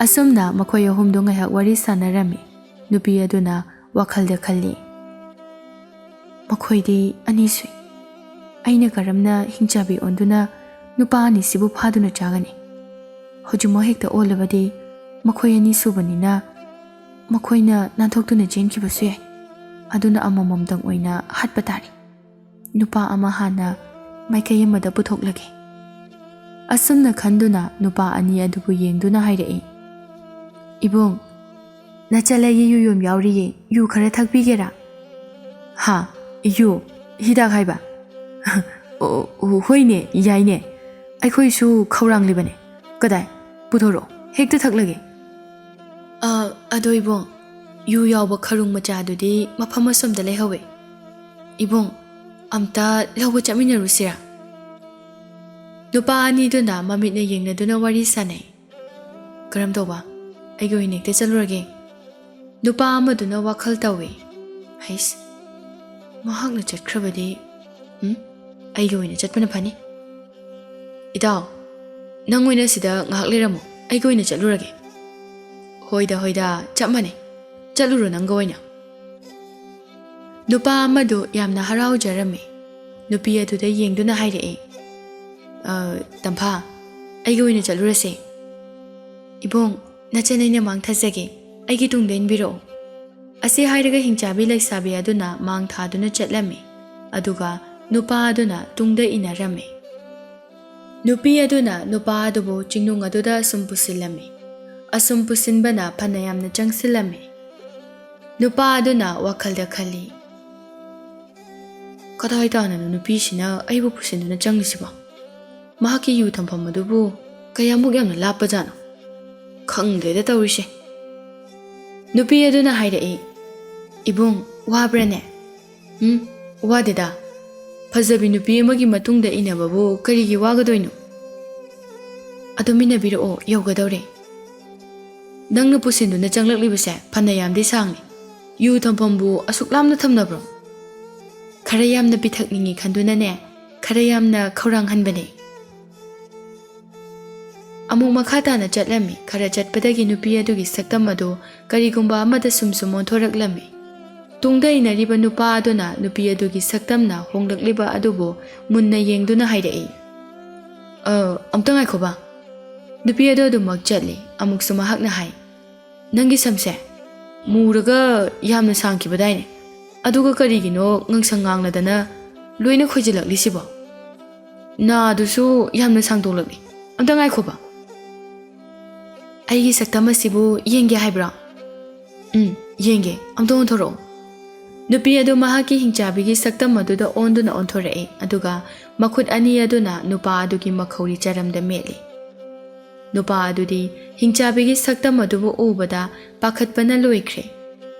ꯑꯁꯨꯝꯅ ꯃꯈꯣꯏ ꯑꯍꯨꯝꯗꯣ ꯉꯥꯏꯍꯥꯛ ꯋꯥꯔꯤ ꯁꯥꯟꯅꯔꯝꯃꯤ ꯅꯨꯄꯤ ꯑꯗꯨꯅ ꯋꯥꯈꯜꯗ ꯈꯜꯂꯤ ꯃꯈꯣꯏꯗꯤ ꯑꯅꯤ ꯁꯨꯏ ꯑꯩꯅ ꯀꯔꯝꯅ ꯍꯤꯡꯆꯥꯕꯤ ꯑꯣꯟꯗꯨꯅ ꯅꯨꯄꯥ ꯑꯅꯤꯁꯤꯕꯨ ꯐꯥꯗꯨꯅ ꯆꯥꯒꯅꯤ ꯍꯧꯖꯤꯛꯃꯛ ꯍꯦꯛꯇ ꯑꯣꯜꯂꯕꯗꯤ ꯃꯈꯣꯏ ꯑꯅꯤ ꯁꯨꯕꯅꯤꯅ ꯃꯈꯣꯏꯅ ꯅꯥꯟꯊꯣꯛꯇꯨꯅ ꯆꯦꯟꯈꯤꯕꯁꯨ ꯌꯥꯏ ꯑꯗꯨꯅ ꯑꯃꯃꯝꯇꯪ ꯑꯣꯏꯅ ꯍꯥꯠꯄ ꯇꯥꯔꯦ ꯅꯨꯄꯥ ꯑꯃ ꯍꯥꯟꯅ ꯃꯥꯏꯀꯩ ꯑꯃꯗ ꯄꯨꯊꯣꯛꯂꯒꯦ ꯑꯁꯨꯝꯅ ꯈꯟꯗꯨꯅ ꯅꯨꯄꯥ ꯑꯅꯤ ꯑꯗꯨꯕꯨ ꯌꯦꯡꯗꯨꯅ ꯍꯥꯏꯔꯛꯏ ꯏꯕꯨꯡ ꯅꯆꯜ ꯑꯩꯒꯤ ꯌꯨ ꯌꯣꯝ ꯌꯥꯎꯔꯤꯌꯦ ꯌꯨ ꯈꯔ ꯊꯛꯄꯤꯒꯦꯔꯥ ꯍꯥ ꯌꯨ ꯍꯤꯗꯥꯛ ꯍꯥꯏꯕ ꯍꯣꯏꯅꯦ ꯌꯥꯏꯅꯦ ꯑꯩꯈꯣꯏꯁꯨ ꯈꯧꯔꯥꯡꯂꯤꯕꯅꯦ ꯀꯗꯥꯏ ꯄꯨꯊꯣꯔꯛꯑꯣ ꯍꯦꯛꯇ ꯊꯛꯂꯒꯦ ꯑꯗꯣ ꯏꯕꯨꯡ ꯌꯨ ꯌꯥꯎꯕ ꯈꯔꯨꯡ ꯃꯆꯥꯗꯨꯗꯤ ꯃꯐꯝ ꯑꯁꯣꯝꯗ ꯂꯩꯍꯧꯋꯦ ꯏꯕꯨꯡ ꯑꯝꯇ ꯂꯧꯕ ꯆꯠꯃꯤꯟꯅꯔꯨꯁꯤꯔꯥ ꯅꯨꯄꯥ ꯑꯅꯤꯗꯨꯅ ꯃꯃꯤꯠꯅ ꯌꯦꯡꯅꯗꯨꯅ ꯋꯥꯔꯤ ꯁꯥꯟꯅꯩ ꯀꯔꯝ ꯇꯧꯕ ꯑꯩꯒꯤ ꯑꯣꯏꯅ ꯍꯦꯛꯇ ꯆꯠꯂꯨꯔꯒꯦ ꯅꯨꯄꯥ ꯑꯃꯗꯨꯅ ꯋꯥꯈꯜ ꯇꯧꯏ ꯍꯩꯁ ꯃꯍꯥꯛꯅ ꯆꯠꯈ꯭ꯔꯕꯗꯤ ꯑꯩꯒꯤ ꯑꯣꯏꯅ ꯆꯠꯄꯅ ꯐꯅꯤ Itaw, nang oina sida ngahak leramo, ay goina chalurage. Hoida, chap mane. Chaluro nang goina. Nupa amadu yamna haraujarame. Nupi aduda yengduna hairee. Tampha, ay goina chalurase. Ibong, nachanayna mangthasage, ay gitungda inbiro. Ase hairaga hingchabi laisabi aduna mangthaduna chatlame. Aduga nupa aduna tungda inarame. Nupi aduna nupa adubo chingnung aduda asum pusilame. Asum pusinbana panayamna changsilame. Nupa aduna wakalda khali. Kadai tana nupi sina aibu pusinduna changlisiba. Mahaki yu thampham adubu kayamuk yamna lappa jana. Khangdeda tawrise. Nupi aduna hairae. Ibong wabrane. Wadeda. Fazabi nupi amagi matungda inababu karigi wagadoino. Adumina biro yogadore. Nangna pusinduna changlaklibase phanayamdi sangni. Yu thamphambu asuklamna thamnabro. Kharayamna pithakningi khandunane kharayamna khawranghanbane. Amuk makhatana chatlami khara chatpadagi nupi adugi saktam adu karigumba amada sumsum onthoraklami. Tungda inariba nupa aduna nupi adugi saktamna honglakliba adubo munna yengduna hairae. Amta ngaikhoba. Nupi adu adumak chatli amuk sumahakna hai. Nangi samse muraga yamna sangkibadaine. Aduga karigino ngangsang ngangladana loina khoijilaklisibo. Na adusu yamna sangdoklakli. Amta ngaikhoba. Aigi saktama sibu yenge haibra. Yenge amta onthoro. Nupi adu mahaki hingchabigi saktam aduda onduna onthoree aduga makhut ani aduna nupa adugi makhauri charamda meli. Nupa adudi hingchabigi saktam adubu ubada pakhatpana loikre.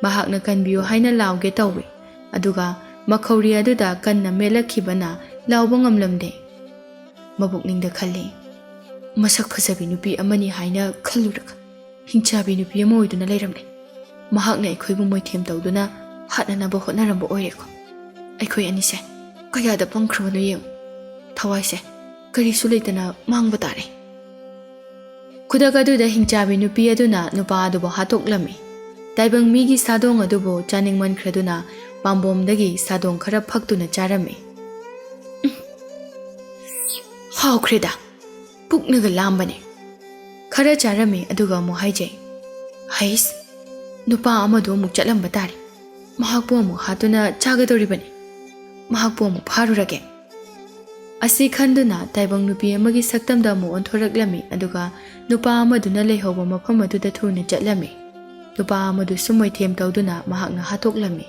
Mahakna kanbiyo haina lauge tawi. Aduga makhauri aduda kanna melakhibana lauba ngamlamde. Mabukningda khali. Masak phasabi nupi amani haina khaluraka. Hingchabi nupi ama oiduna leiramne. Mahakna aikhoibu moithem tawduna hatnanaba hotnarambo oireko. Aikhoi anise kayada pangkhrabano yeng. Thawaise karisu leitana mangba tare. Khudak aduda hingchabi nupi aduna nupa adubo hatoklami. Taibang migi sadong adubo chaningman khraduna pambomdagi sadong khara phaktuna charame. Haukreda puknaga lambane. Khara charame aduga mo haijay. Hais nupa amadu amuk chatlamba tare. Mahakpo amuk hatuna chagadoribane. Mahakpo amuk pharurage. Asi khanduna taibang nupi amagi saktamda mu onthoraklami aduga nupa amaduna leihoba mafam aduda thuna chatlami. Nupa amadu sumoithem tawduna mahakna hatoklami.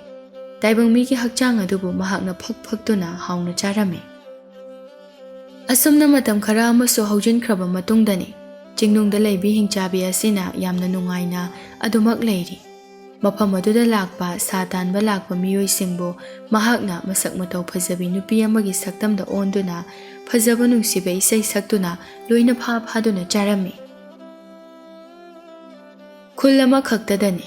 Taibang migi hakchang adubu mahakna phaktuna hauna charame. Asumna matam khara amasu haujinkraba matungdani chingnungda leibi hingchabi asina yamna nungaina adumak leiri. Mafam aduda lakpa satanba lakpa miyoisingbu mahakna masak matau phajabi nupi amagi saktamda onduna phajaba nungsiba isai saktuna loina phaduna charami. Khul ama khaktadani.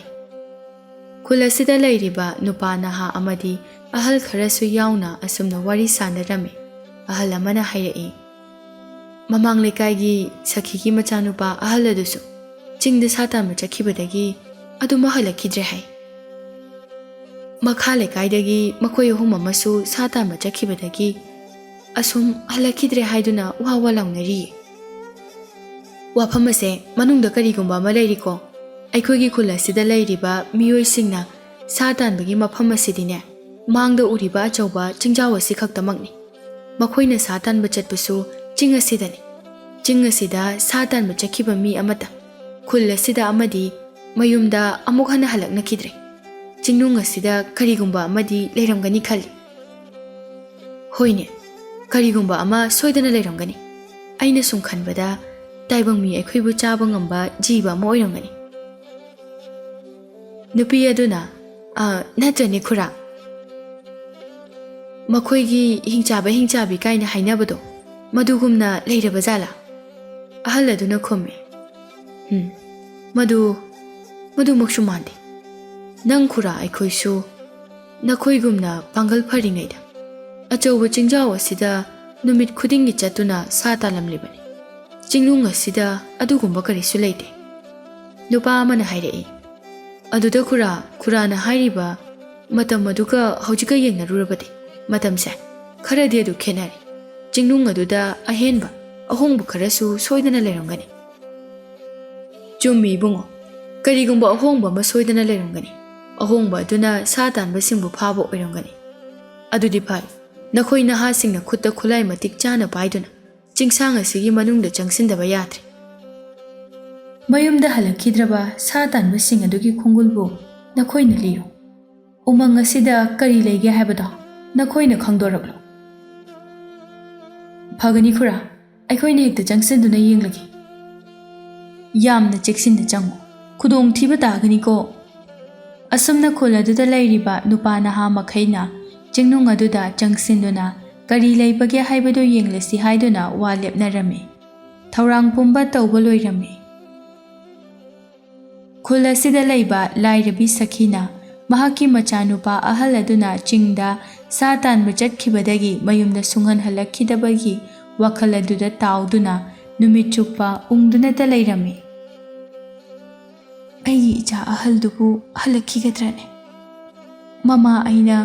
Khul asida leiriba nupa naha amadi ahal kharasu yauna asumna wari sandarami. Ahal amana hairae. Mamang lekaigi sakhigi machanupa ahal adusu chingda satan machakhibadagi adu mahalakidre hai. Makha lekaidagi makhoi ahum amasu satan machakhibadagi asum halakidre haiduna wawa launari. Wafam ase manungda karigumba ama leiriko. Aikhoigi khul asida leiriba miyoisingna satanbagi mafam asidine mangda uriba achauba chingjaw asi khaktamakni. Makhoina satanba chatpasu ching asidani. Ching asida satanba chakhiba mi amata khul asida amadi mayumda amuk hana halaknakidre. Chingnung asida karigumba amadi leiramgani khali. Hoine karigumba ama soidana leiramgani. Aina sum khanbada taibang mi aikhoibu chaba ngamba jiba ama oiramgani. Nupi aduna natrani khura. Makhoigi hingchabi kaina hainabado madugumna leiraba jala. Ahal aduna khome. Madu makshu mandi. Nang khura aikhoisu nakhoigumna pangal pharingaida. Achauba chingjaw asida ꯅꯨꯃꯤꯠ ꯈꯨꯗꯤꯡꯒꯤ ꯆꯠꯇꯨꯅ ꯁꯥ ꯇꯥꯜꯂꯝꯂꯤꯕꯅꯤ꯫ ꯆꯤꯡꯅꯨꯡ ꯑꯁꯤꯗ ꯑꯗꯨꯒꯨꯝꯕ ꯀꯔꯤꯁꯨ ꯂꯩꯇꯦ꯫ ꯅꯨꯄꯥ ꯑꯃꯅ ꯍꯥꯏꯔꯛꯏ꯫ ꯑꯗꯨꯗ ꯈꯨꯔꯥꯅ ꯍꯥꯏꯔꯤꯕ ꯃꯇꯝ ꯑꯗꯨꯒ ꯍꯧꯖꯤꯛꯀ ꯌꯦꯡꯅꯔꯨꯔꯕꯗꯤ ꯃꯇꯝꯁꯦ ꯈꯔꯗꯤ ꯑꯗꯨ ꯈꯦꯠꯅꯔꯦ꯫ ꯆꯤꯡꯅꯨꯡ ꯑꯗꯨꯗ ꯑꯍꯦꯟꯕ ꯑꯍꯣꯡꯕ ꯈꯔꯁꯨ ꯁꯣꯏꯗꯅ ꯂꯩꯔꯝꯒꯅꯤ꯫ ꯆꯨꯝꯃꯤ ꯏꯕꯨꯡꯉꯣ, ꯀꯔꯤꯒꯨꯝꯕ ꯑꯍꯣꯡꯕ ꯑꯃ ꯁꯣꯏꯗꯅ ꯂꯩꯔꯝꯒꯅꯤ꯫ ꯑꯍꯣꯡꯕ ꯑꯗꯨꯅ ꯁꯥ ꯇꯥꯟꯕꯁꯤꯡꯕꯨ ꯐꯥꯕ ꯑꯣꯏꯔꯝꯒꯅꯤ꯫ ꯑꯗꯨꯗꯤ ꯐꯔꯦ, ꯅꯈꯣꯏ ꯅꯍꯥꯁꯤꯡꯅ ꯈꯨꯠꯇ ꯈꯨꯠꯂꯥꯏ ꯃꯇꯤꯛ ꯆꯥꯅ ꯄꯥꯏꯗꯨꯅ ꯆꯤꯡꯁꯥꯡ ꯑꯁꯤꯒꯤ ꯃꯅꯨꯡꯗ ꯆꯪꯁꯤꯟꯗꯕ ꯌꯥꯗ꯭ꯔꯦ꯫ ꯃꯌꯨꯝꯗ ꯍꯜꯂꯛꯈꯤꯗ꯭ꯔꯕ ꯁꯥ ꯇꯥꯟꯕꯁꯤꯡ ꯑꯗꯨꯒꯤ ꯈꯣꯡꯒꯨꯜꯕꯨ ꯅꯈꯣꯏꯅ ꯂꯤꯔꯣ꯫ ꯎꯃꯪ ꯑꯁꯤꯗ ꯀꯔꯤ ꯂꯩꯒꯦ ꯍꯥꯏꯕꯗꯣ ꯅꯈꯣꯏꯅ ꯈꯪꯗꯣꯔꯛꯂꯣ꯫ ꯐꯒꯅꯤ ꯈꯨꯔꯥ, ꯑꯩꯈꯣꯏꯅ ꯍꯦꯛꯇ ꯆꯪꯁꯤꯟꯗꯨꯅ ꯌꯦꯡꯂꯒꯦ꯫ ꯌꯥꯝꯅ ꯆꯦꯛꯁꯤꯟꯅ ꯆꯪꯉꯨ, ꯈꯨꯗꯣꯡꯊꯤꯕ ꯇꯥꯒꯅꯤꯀꯣ꯫ ꯑꯁꯨꯝꯅ ꯈꯨꯜ ꯑꯗꯨꯗ ꯂꯩꯔꯤꯕ ꯅꯨꯄꯥ ꯅꯍꯥ ꯃꯈꯩꯅ ꯆꯤꯡꯅꯨꯡ ꯑꯗꯨꯗ ꯆꯪꯁꯤꯟꯗꯨꯅ ꯀꯔꯤ ꯂꯩꯕꯒꯦ ꯍꯥꯏꯕꯗꯨ ꯌꯦꯡꯂꯁꯤ ꯍꯥꯏꯗꯨꯅ ꯋꯥ ꯂꯦꯞꯅꯔꯝꯃꯤ꯫ ꯊꯧꯔꯥꯡ ꯄꯨꯝꯕ ꯇꯧꯕ ꯂꯣꯏꯔꯝꯃꯤ꯫ ꯈꯨꯜ ꯑꯁꯤꯗ ꯂꯩꯕ ꯂꯥꯏꯔꯕꯤ ꯁꯈꯤꯅ ꯃꯍꯥꯛꯀꯤ ꯃꯆꯥꯅꯨꯄꯥ ꯑꯍꯜ ꯑꯗꯨꯅ ꯆꯤꯡꯗ ꯁꯥ ꯇꯥꯟꯕ ꯆꯠꯈꯤꯕꯗꯒꯤ ꯃꯌꯨꯝꯗ ꯁꯨꯡꯍꯟꯍꯜꯂꯛꯈꯤꯗꯕꯒꯤ ꯋꯥꯈꯜ ꯑꯗꯨꯗ ꯇꯥꯎꯗꯨꯅ ꯅꯨꯃꯤꯠ ꯆꯨꯞꯄ ꯎꯪꯗꯨꯅꯇ ꯂꯩꯔꯝꯃꯤ꯫ ꯑꯩꯒꯤ ꯏꯆꯥ ꯑꯍꯜꯗꯨꯕꯨ ꯍꯜꯂꯛꯈꯤꯒꯗ꯭ꯔꯅꯦ? ꯃꯃꯥ ꯑꯩꯅ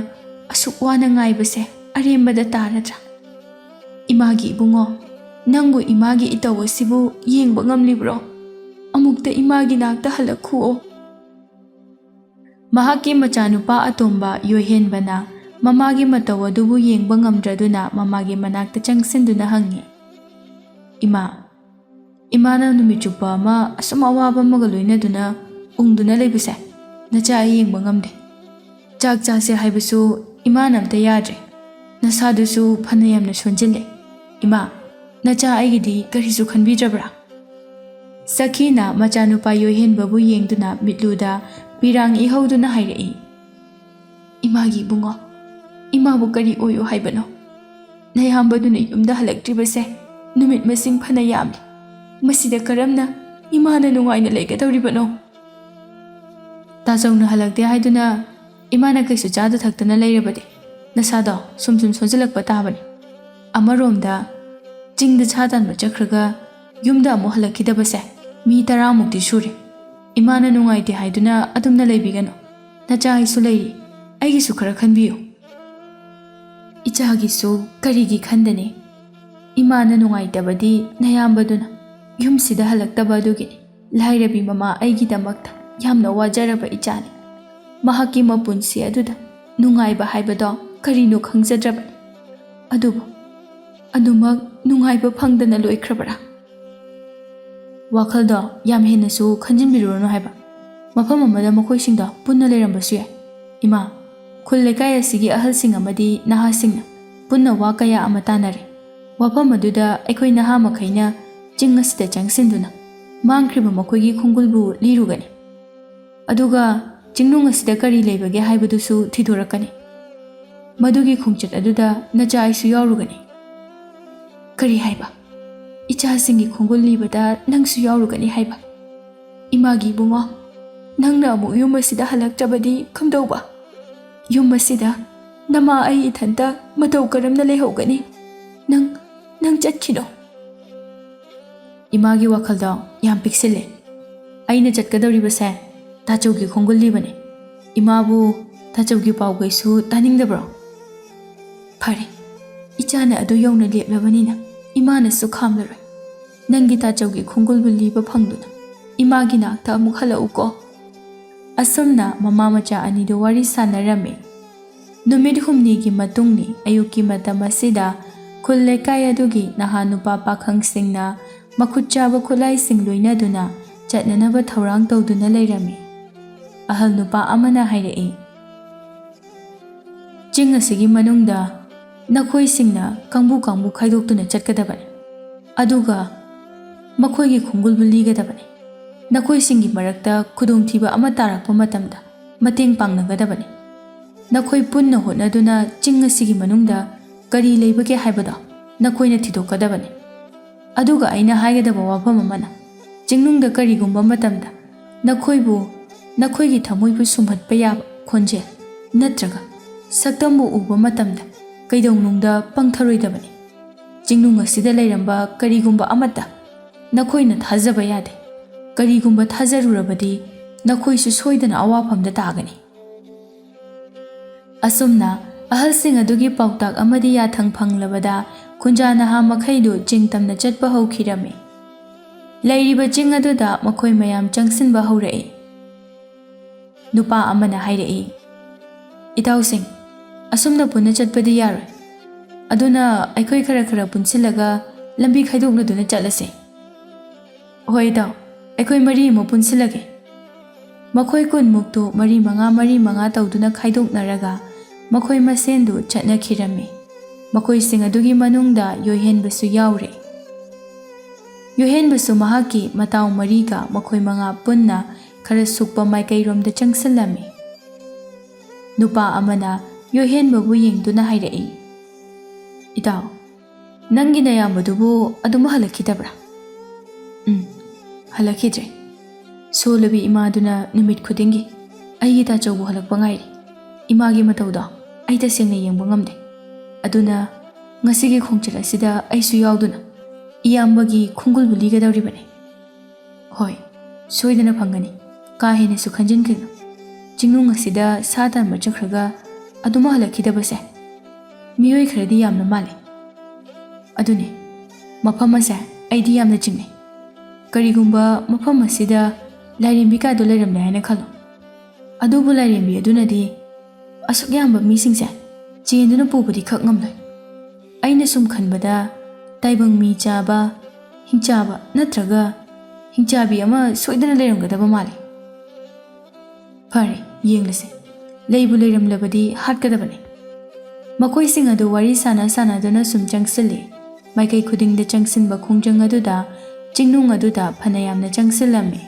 ꯑꯁꯨꯛ ꯋꯥꯅ ꯉꯥꯏꯕꯁꯦ ꯑꯔꯦꯝꯕꯗ ꯇꯥꯔꯗ꯭ꯔꯥ? ꯏꯃꯥꯒꯤ ꯏꯕꯨꯡꯉꯣ, ꯅꯪꯕꯨ ꯏꯃꯥꯒꯤ ꯏꯇꯧ ꯑꯁꯤꯕꯨ ꯌꯦꯡꯕ ꯉꯝꯂꯤꯕ꯭ꯔꯣ? ꯑꯃꯨꯛꯇ ꯏꯃꯥꯒꯤ ꯅꯥꯛꯇ ꯍꯜꯂꯛꯈꯨꯑꯣ꯫ ꯃꯍꯥꯛꯀꯤ ꯃꯆꯥꯅꯨꯄꯥ ꯑꯇꯣꯝꯕ ꯌꯣꯏꯍꯦꯟꯕꯅ ꯃꯃꯥꯒꯤ ꯃꯇꯧ ꯑꯗꯨꯕꯨ ꯌꯦꯡꯕ ꯉꯝꯗ꯭ꯔꯗꯨꯅ ꯃꯃꯥꯒꯤ ꯃꯅꯥꯛꯇ ꯆꯪꯁꯤꯟꯗꯨꯅ ꯍꯪꯉꯤ꯫ ꯏꯃꯥꯅ ꯅꯨꯃꯤꯠ ꯆꯨꯞꯄ ꯑꯃ ꯑꯁꯨꯝ ꯑꯋꯥꯕ ꯑꯃꯒ ꯂꯣꯏꯅꯗꯨꯅ ꯎꯪꯗꯨꯅ ꯂꯩꯕꯁꯦ ꯅꯆꯥ ꯑꯩ ꯌꯦꯡꯕ ꯉꯝꯗꯦ꯫ ꯆꯥꯛ ꯆꯥꯁꯦ ꯍꯥꯏꯕꯁꯨ ꯏꯃꯥꯅ ꯑꯝꯇ ꯌꯥꯗ꯭ꯔꯦ꯫ ꯅꯁꯥꯗꯨꯁꯨ ꯐꯅ ꯌꯥꯝꯅ ꯁꯣꯟꯖꯤꯜꯂꯦ꯫ ꯏꯃꯥ, ꯅꯆꯥ ꯑꯩꯒꯤꯗꯤ ꯀꯔꯤꯁꯨ ꯈꯟꯕꯤꯗ꯭ꯔꯕ꯭ꯔꯥ? ꯁꯈꯤꯅ ꯃꯆꯥꯅꯨꯄꯥ ꯌꯣꯏꯍꯦꯟꯕꯕꯨ ꯌꯦꯡꯗꯨꯅ ꯃꯤꯠꯂꯨꯗ ꯄꯤꯔꯥꯡ ꯏꯍꯧꯗꯨꯅ ꯍꯥꯏꯔꯛꯏ꯫ ꯏꯃꯥꯒꯤ ꯏꯕꯨꯡꯉꯣ, ꯏꯃꯥꯕꯨ ꯀꯔꯤ ꯑꯣꯏꯌꯨ ꯍꯥꯏꯕꯅꯣ? ꯅꯌꯥꯝꯕꯗꯨꯅ ꯌꯨꯝꯗ ꯍꯜꯂꯛꯇ꯭ꯔꯤꯕꯁꯦ ꯅꯨꯃꯤꯠ ꯃꯁꯤꯡ ꯐꯅ ꯌꯥꯝꯂꯤ꯫ ꯃꯁꯤꯗ ꯀꯔꯝꯅ ꯏꯃꯥꯅ ꯅꯨꯡꯉꯥꯏꯅ ꯂꯩꯒꯗꯧꯔꯤꯕꯅꯣ? ꯇꯥꯆꯧꯅ ꯍꯜꯂꯛꯇꯦ ꯍꯥꯏꯗꯨꯅ ꯏꯃꯥꯅ ꯀꯩꯁꯨ ꯆꯥꯗ ꯊꯛꯇꯅ ꯂꯩꯔꯕꯗꯤ ꯅꯁꯥꯗꯣ ꯁꯨꯝ ꯁꯣꯟꯖꯤꯜꯂꯛꯄ ꯇꯥꯕꯅꯤ꯫ ꯑꯃꯔꯣꯝꯗ ꯆꯤꯡꯗ ꯁꯥ ꯇꯥꯟꯕ ꯆꯠꯈ꯭ꯔꯒ ꯌꯨꯝꯗ ꯑꯃꯨꯛ ꯍꯜꯂꯛꯈꯤꯗꯕꯁꯦ ꯃꯤ 10ꯃꯨꯛꯇꯤ ꯁꯨꯔꯦ꯫ ꯏꯃꯥꯅ ꯅꯨꯡꯉꯥꯏꯇꯦ ꯍꯥꯏꯗꯨꯅ ꯑꯗꯨꯝꯅ ꯂꯩꯕꯤꯒꯅꯨ꯫ ꯅꯆꯥ ꯑꯩꯁꯨ ꯂꯩꯔꯤ, ꯑꯩꯒꯤꯁꯨ ꯈꯔ ꯈꯟꯕꯤꯌꯨ꯫ ꯏꯆꯥꯒꯤꯁꯨ ꯀꯔꯤꯒꯤ ꯈꯟꯗꯅꯤ? ꯏꯃꯥꯅ ꯅꯨꯡꯉꯥꯏꯇꯕꯗꯤ ꯅꯌꯥꯝꯕꯗꯨꯅ ꯌꯨꯝꯁꯤꯗ ꯍꯜꯂꯛꯇꯕ ꯑꯗꯨꯒꯤꯅꯤ꯫ ꯂꯥꯏꯔꯕꯤ ꯃꯃꯥ ꯑꯩꯒꯤꯗꯃꯛꯇ ꯌꯥꯝꯅ ꯋꯥꯖꯔꯕ ꯏꯆꯥꯅꯤ꯫ ꯃꯍꯥꯛꯀꯤ ꯃꯄꯨꯟꯁꯤ ꯑꯗꯨꯗ ꯅꯨꯡꯉꯥꯏꯕ ꯍꯥꯏꯕꯗꯣ ꯀꯔꯤꯅꯣ ꯈꯪꯖꯗ꯭ꯔꯕꯅꯤ꯫ ꯑꯗꯨꯕꯨ ꯑꯗꯨꯃꯛ ꯅꯨꯡꯉꯥꯏꯕ ꯐꯪꯗꯅ ꯂꯣꯏꯈ꯭ꯔꯕꯔꯥ? ꯋꯥꯈꯜꯗꯣ ꯌꯥꯝ ꯍꯦꯟꯅꯁꯨ ꯈꯟꯖꯤꯟꯕꯤꯔꯨꯔꯅꯨ ꯍꯥꯏꯕ꯫ ꯃꯐꯝ ꯑꯃꯗ ꯃꯈꯣꯏꯁꯤꯡꯗꯣ ꯄꯨꯟꯅ ꯂꯩꯔꯝꯕꯁꯨ ꯌꯥꯏ꯫ ꯏꯃꯥ, ꯈꯨꯜ ꯂꯩꯀꯥꯏ ꯑꯁꯤꯒꯤ ꯑꯍꯜꯁꯤꯡ ꯑꯃꯗꯤ ꯅꯍꯥꯁꯤꯡꯅ ꯄꯨꯟꯅ ꯋꯥ ꯀꯌా ꯑꯃ ꯇꯥꯟꯅꯔꯦ꯫ ꯋꯥꯐꯝ ꯑꯗꯨꯗ ꯑꯩꯈꯣꯏ ꯅꯍꯥ ꯃꯈꯩꯅ ꯆꯤꯡ ꯑꯁꯤꯗ ꯆꯪꯁꯤꯟꯗꯨꯅ ꯃꯥꯡꯈ꯭ꯔꯤꯕ ꯃꯈꯣꯏꯒꯤ ꯈꯣꯡꯒꯨꯜꯕꯨ ꯂꯤꯔꯨꯒꯅꯤ꯫ ꯑꯗꯨꯒ ꯆꯤꯡꯅꯨꯡ ꯑꯁꯤꯗ ꯀꯔꯤ ꯂꯩꯕꯒꯦ ꯍꯥꯏꯕꯗꯨꯁꯨ ꯊꯤꯗꯣꯔꯛꯀꯅꯤ꯫ ꯃꯗꯨꯒꯤ ꯈꯣꯡꯆꯠ ꯑꯗꯨꯗ ꯅꯆꯥ ꯑꯩꯁꯨ ꯌꯥꯎꯔꯨꯒꯅꯤ꯫ ꯀꯔꯤ ꯍꯥꯏꯕ? ꯏꯆꯥꯁꯤꯡꯒꯤ ꯈꯣꯡꯒꯨꯜ ꯂꯤꯕꯗ ꯅꯪꯁꯨ ꯌꯥꯎꯔꯨꯒꯅꯤ ꯍꯥꯏꯕ? ꯏꯃꯥꯒꯤ ꯏꯕꯨꯡꯉꯣ, ꯅꯪꯅ ꯑꯃꯨꯛ ꯌꯨꯝ ꯑꯁꯤꯗ ꯍꯜꯂꯛꯇ꯭ꯔꯕꯗꯤ ꯀꯝꯗꯧꯕ? ꯌꯨꯝ ꯑꯁꯤꯗ ꯅꯃꯥ ꯑꯩ ꯏꯊꯟꯇ ꯃꯇꯧ ꯀꯔꯝꯅ ꯂꯩꯍꯧꯒꯅꯤ? ꯅꯪ ꯆꯠꯈꯤꯅꯣ꯫ ꯏꯃꯥꯒꯤ ꯋꯥꯈꯜꯗꯣ ꯌꯥꯝ ꯄꯤꯛꯁꯤꯜꯂꯦ꯫ ꯑꯩꯅ ꯆꯠꯀꯗꯧꯔꯤꯕꯁꯦ ꯇꯥꯆꯧꯒꯤ ꯈꯣꯡꯒꯨꯜ ꯂꯤꯕꯅꯤ꯫ ꯏꯃꯥꯕꯨ ꯇꯥꯆꯧꯒꯤ ꯄꯥꯎꯒꯩꯁꯨ ꯇꯥꯅꯤꯡꯗꯕ꯭ꯔꯣ? ꯐꯔꯦ, ꯏꯆꯥꯅ ꯑꯗꯨ ꯌꯧꯅ ꯂꯦꯞꯂꯕꯅꯤꯅ ꯏꯃꯥꯅꯁꯨ ꯈꯥꯝꯂꯔꯣꯏ꯫ ꯅꯪꯒꯤ ꯇꯥꯆꯧꯒꯤ ꯈꯣꯡꯒꯨꯜꯕꯨ ꯂꯤꯕ ꯐꯪꯗꯨꯅ ꯏꯃꯥꯒꯤ ꯅꯥꯛꯇ ꯑꯃꯨꯛ ꯍꯜꯂꯛꯎꯀꯣ꯫ ꯑꯁꯨꯝꯅ ꯃꯃꯥ ꯃꯆꯥ ꯑꯅꯤꯗꯨ ꯋꯥꯔꯤ ꯁꯥꯟꯅꯔꯝꯃꯤ꯫ ꯅꯨꯃꯤꯠ ꯍꯨꯝꯅꯤꯒꯤ ꯃꯇꯨꯡꯅꯤ ꯑꯌꯨꯛꯀꯤ ꯃꯇꯝ ꯑꯁꯤꯗ ꯈꯨꯜ ꯂꯩꯀꯥꯏ ꯑꯗꯨꯒꯤ ꯅꯍꯥ ꯅꯨꯄꯥ ꯄꯥꯈꯪꯁꯤꯡꯅ ꯃꯈꯨꯠ ꯆꯥꯕ ꯈꯨꯠꯂꯥꯏꯁꯤꯡ ꯂꯣꯏꯅꯗꯨꯅ ꯆꯠꯅꯅꯕ ꯊꯧꯔꯥꯡ ꯇꯧꯗꯨꯅ ꯂꯩꯔꯝꯃꯤ꯫ ꯑꯍꯜ ꯅꯨꯄꯥ ꯑꯃꯅ ꯍꯥꯏꯔꯛꯏ꯫ ꯆꯤꯡ ꯑꯁꯤꯒꯤ ꯃꯅꯨꯡꯗ ꯅꯈꯣꯏꯁꯤꯡꯅ ꯀꯥꯡꯕꯨ ꯈꯥꯏꯗꯣꯛꯇꯨꯅ ꯆꯠꯀꯗꯕꯅꯤ꯫ ꯑꯗꯨꯒ ꯃꯈꯣꯏꯒꯤ ꯈꯣꯡꯒꯨꯜꯕꯨ ꯂꯤꯒꯗꯕꯅꯤ꯫ ꯅꯈꯣꯏꯁꯤꯡꯒꯤ ꯃꯔꯛꯇ ꯈꯨꯗꯣꯡꯊꯤꯕ ꯑꯃ ꯇꯥꯔꯛꯄ ꯃꯇꯝꯗ ꯃꯇꯦꯡ ꯄꯥꯡꯅꯒꯗꯕꯅꯤ꯫ ꯅꯈꯣꯏ ꯄꯨꯟꯅ ꯍꯣꯠꯅꯗꯨꯅ ꯆꯤꯡ ꯑꯁꯤꯒꯤ ꯃꯅꯨꯡꯗ ꯀꯔꯤ ꯂꯩꯕꯒꯦ ꯍꯥꯏꯕꯗꯣ ꯅꯈꯣꯏꯅ ꯊꯤꯗꯣꯛꯀꯗꯕꯅꯤ꯫ ꯑꯗꯨꯒ ꯑꯩꯅ ꯍꯥꯏꯒꯗꯕ ꯋꯥꯐꯝ ꯑꯃꯅ, ꯆꯤꯡꯅꯨꯡꯗ ꯀꯔꯤꯒꯨꯝꯕ ꯃꯇꯝꯗ ꯅꯈꯣꯏꯕꯨ ꯅꯈꯣꯏꯒꯤ ꯊꯃꯣꯏꯕꯨ ꯁꯨꯝꯍꯠꯄ ꯌꯥꯕ ꯈꯣꯟꯖꯦꯜ ꯅꯠꯇ꯭ꯔꯒ ꯁꯛꯇꯝꯕꯨ ꯎꯕ ꯃꯇꯝꯗ ꯀꯩꯗꯧꯅꯨꯡꯗ ꯄꯪꯊꯔꯣꯏꯗꯕꯅꯤ꯫ ꯆꯤꯡꯅꯨꯡ ꯑꯁꯤꯗ ꯂꯩꯔꯝꯕ ꯀꯔꯤꯒꯨꯝꯕ ꯑꯃꯠꯇ ꯅꯈꯣꯏꯅ ꯊꯥꯖꯕ ꯌꯥꯗꯦ꯫ ꯀꯔꯤꯒꯨꯝꯕ ꯊꯥꯖꯔꯨꯔꯕꯗꯤ ꯅꯈꯣꯏꯁꯨ ꯁꯣꯏꯗꯅ ꯑꯋꯥꯐꯝꯗ ꯇꯥꯒꯅꯤ꯫ ꯑꯁꯨꯝꯅ ꯑꯍꯜꯁꯤꯡ ꯑꯗꯨꯒꯤ ꯄꯥꯎꯇꯥꯛ ꯑꯃꯗꯤ ꯌꯥꯊꯪ ꯐꯪꯂꯕꯗ ꯈꯨꯟꯖꯥ ꯅꯍꯥ ꯃꯈꯩꯗꯨ ꯆꯤꯡ ꯇꯝꯅ ꯆꯠꯄ ꯍꯧꯈꯤꯔꯝꯃꯤ꯫ ꯂꯩꯔꯤꯕ ꯆꯤꯡ ꯑꯗꯨꯗ ꯃꯈꯣꯏ ꯃꯌꯥꯝ ꯆꯪꯁꯤꯟꯕ ꯍꯧꯔꯛꯏ꯫ ꯅꯨꯄꯥ ꯑꯃꯅ ꯍꯥꯏꯔꯛꯏ, ꯏꯇꯥꯎꯁꯤꯡ, ꯑꯁꯨꯝꯅ ꯄꯨꯟꯅ ꯆꯠꯄꯗꯤ ꯌꯥꯔꯣꯏ꯫ ꯑꯗꯨꯅ ꯑꯩꯈꯣꯏ ꯈꯔ ꯈꯔ ꯄꯨꯟꯁꯤꯜꯂꯒ ꯂꯝꯕꯤ ꯈꯥꯏꯗꯣꯛꯅꯗꯨꯅ ꯆꯠꯂꯁꯦ꯫ ꯍꯣꯏ ꯏꯇꯥꯎ, ꯑꯩꯈꯣꯏ ꯃꯔꯤ ꯑꯃꯨꯛ ꯄꯨꯟꯁꯤꯜꯂꯒꯦ꯫ ꯃꯈꯣꯏ ꯀꯨꯟꯃꯨꯛꯇꯨ ꯃꯔꯤ ꯃꯉꯥ ꯇꯧꯗꯨꯅ ꯈꯥꯏꯗꯣꯛꯅꯔꯒ ꯃꯈꯣꯏ ꯃꯁꯦꯟꯗꯨ ꯆꯠꯅꯈꯤꯔꯝꯃꯤ꯫ ꯃꯈꯣꯏꯁꯤꯡ ꯑꯗꯨꯒꯤ ꯃꯅꯨꯡꯗ ꯌꯣꯏꯍꯦꯟꯕꯁꯨ ꯌꯥꯎꯔꯦ꯫ ꯌꯣꯏꯍꯦꯟꯕꯁꯨ ꯃꯍꯥꯛꯀꯤ ꯃꯇꯥꯎ ꯃꯔꯤꯒ ꯃꯈꯣꯏ ꯃꯉꯥ ꯄꯨꯟꯅ ꯈꯔ ꯁꯨꯛꯄ ꯃꯥꯏꯀꯩꯔꯣꯝꯗ ꯆꯪꯁꯤꯜꯂꯝꯃꯤ꯫ ꯅꯨꯄꯥ ꯑꯃꯅ ꯌꯣꯏꯍꯦꯟꯕꯕꯨ ꯌꯦꯡꯗꯨꯅ ꯍꯥꯏꯔꯛꯏ, ꯏꯇꯥꯎ, ꯅꯪꯒꯤ ꯅꯌꯥꯝꯕꯗꯨꯕꯨ ꯑꯗꯨꯝ ꯍꯜꯂꯛꯈꯤꯗꯕ꯭ꯔꯥ? ꯍꯜꯂꯛꯈꯤꯗ꯭ꯔꯦ꯫ ꯁꯣꯜꯂꯕꯤ ꯏꯃꯥꯗꯨꯅ ꯅꯨꯃꯤꯠ ꯈꯨꯗꯤꯡꯒꯤ ꯑꯩꯒꯤ ꯇꯥꯆꯧꯕꯨ ꯍꯜꯂꯛꯄ ꯉꯥꯏꯔꯤ꯫ ꯏꯃꯥꯒꯤ ꯃꯇꯧꯗꯣ ꯑꯩ ꯇꯁꯦꯡꯅ ꯌꯦꯡꯕ ꯉꯝꯗꯦ꯫ ꯑꯗꯨꯅ ꯉꯁꯤꯒꯤ ꯈꯣꯡꯆꯠ ꯑꯁꯤꯗ ꯑꯩꯁꯨ ꯌꯥꯎꯗꯨꯅ ꯏꯌꯥꯝꯕꯒꯤ ꯈꯣꯡꯒꯨꯜꯕꯨ ꯂꯤꯒꯗꯧꯔꯤꯕꯅꯤ꯫ ꯍꯣꯏ, ꯁꯣꯏꯗꯅ ꯐꯪꯒꯅꯤ꯫ ꯀꯥ ꯍꯦꯟꯅꯁꯨ ꯈꯟꯖꯤꯟꯈꯤꯅꯨ꯫ ꯆꯤꯡꯅꯨꯡ ꯑꯁꯤꯗ ꯁꯥ ꯇꯥꯟꯕ ꯆꯠꯈ꯭ꯔꯒ ꯑꯗꯨꯝ ꯍꯜꯂꯛꯈꯤꯗꯕꯁꯦ ꯃꯤꯑꯣꯏ ꯈꯔꯗꯤ ꯌꯥꯝꯅ ꯃꯥꯜꯂꯤ꯫ ꯑꯗꯨꯅꯤ, ꯃꯐꯝ ꯑꯁꯦ ꯑꯩꯗꯤ ꯌꯥꯝꯅ ꯆꯤꯡꯅꯩ꯫ ꯀꯔꯤꯒꯨꯝꯕ ꯃꯐꯝ ꯑꯁꯤꯗ ꯂꯥꯏꯔꯦꯝꯕꯤ ꯀꯥꯗꯣ ꯂꯩꯔꯝꯂꯦ ꯍꯥꯏꯅ ꯈꯜꯂꯣ꯫ ꯑꯗꯨꯕꯨ ꯂꯥꯏꯔꯦꯝꯕꯤ ꯑꯗꯨꯅꯗꯤ ꯑꯁꯨꯛ ꯌꯥꯝꯕ ꯃꯤꯁꯤꯡꯁꯦ ꯆꯦꯟꯗꯨꯅ ꯄꯨꯕꯗꯤ ꯈꯛ ꯉꯝꯂꯣꯏ꯫ ꯑꯩꯅ ꯁꯨꯝ ꯈꯟꯕꯗ ꯇꯥꯏꯕꯪ ꯃꯤ ꯆꯥꯕ, ꯍꯤꯡꯆꯥꯕ ꯅꯠꯇ꯭ꯔꯒ ꯍꯤꯡꯆꯥꯕꯤ ꯑꯃ ꯁꯣꯏꯗꯅ ꯂꯩꯔꯝꯒꯗꯕ ꯃꯥꯜꯂꯤ꯫ ꯐꯔꯦ, ꯌꯦꯡꯂꯁꯦ꯫ ꯂꯩꯕꯨ ꯂꯩꯔꯝꯂꯕꯗꯤ ꯍꯥꯠꯀꯗꯕꯅꯤ꯫ ꯃꯈꯣꯏꯁꯤꯡ ꯑꯗꯨ ꯋꯥꯔꯤ ꯁꯥꯟꯅꯗꯨꯅ ꯁꯨꯝ ꯆꯪꯁꯤꯜꯂꯤ꯫ ꯃꯥꯏꯀꯩ ꯈꯨꯗꯤꯡꯗ ꯆꯪꯁꯤꯟꯕ ꯈꯣꯡꯖꯪ ꯑꯗꯨꯗ ꯆꯤꯡꯅꯨꯡ ꯑꯗꯨꯗ ꯐꯅ ꯌꯥꯝꯅ ꯆꯪꯁꯤꯜꯂꯝꯃꯤ꯫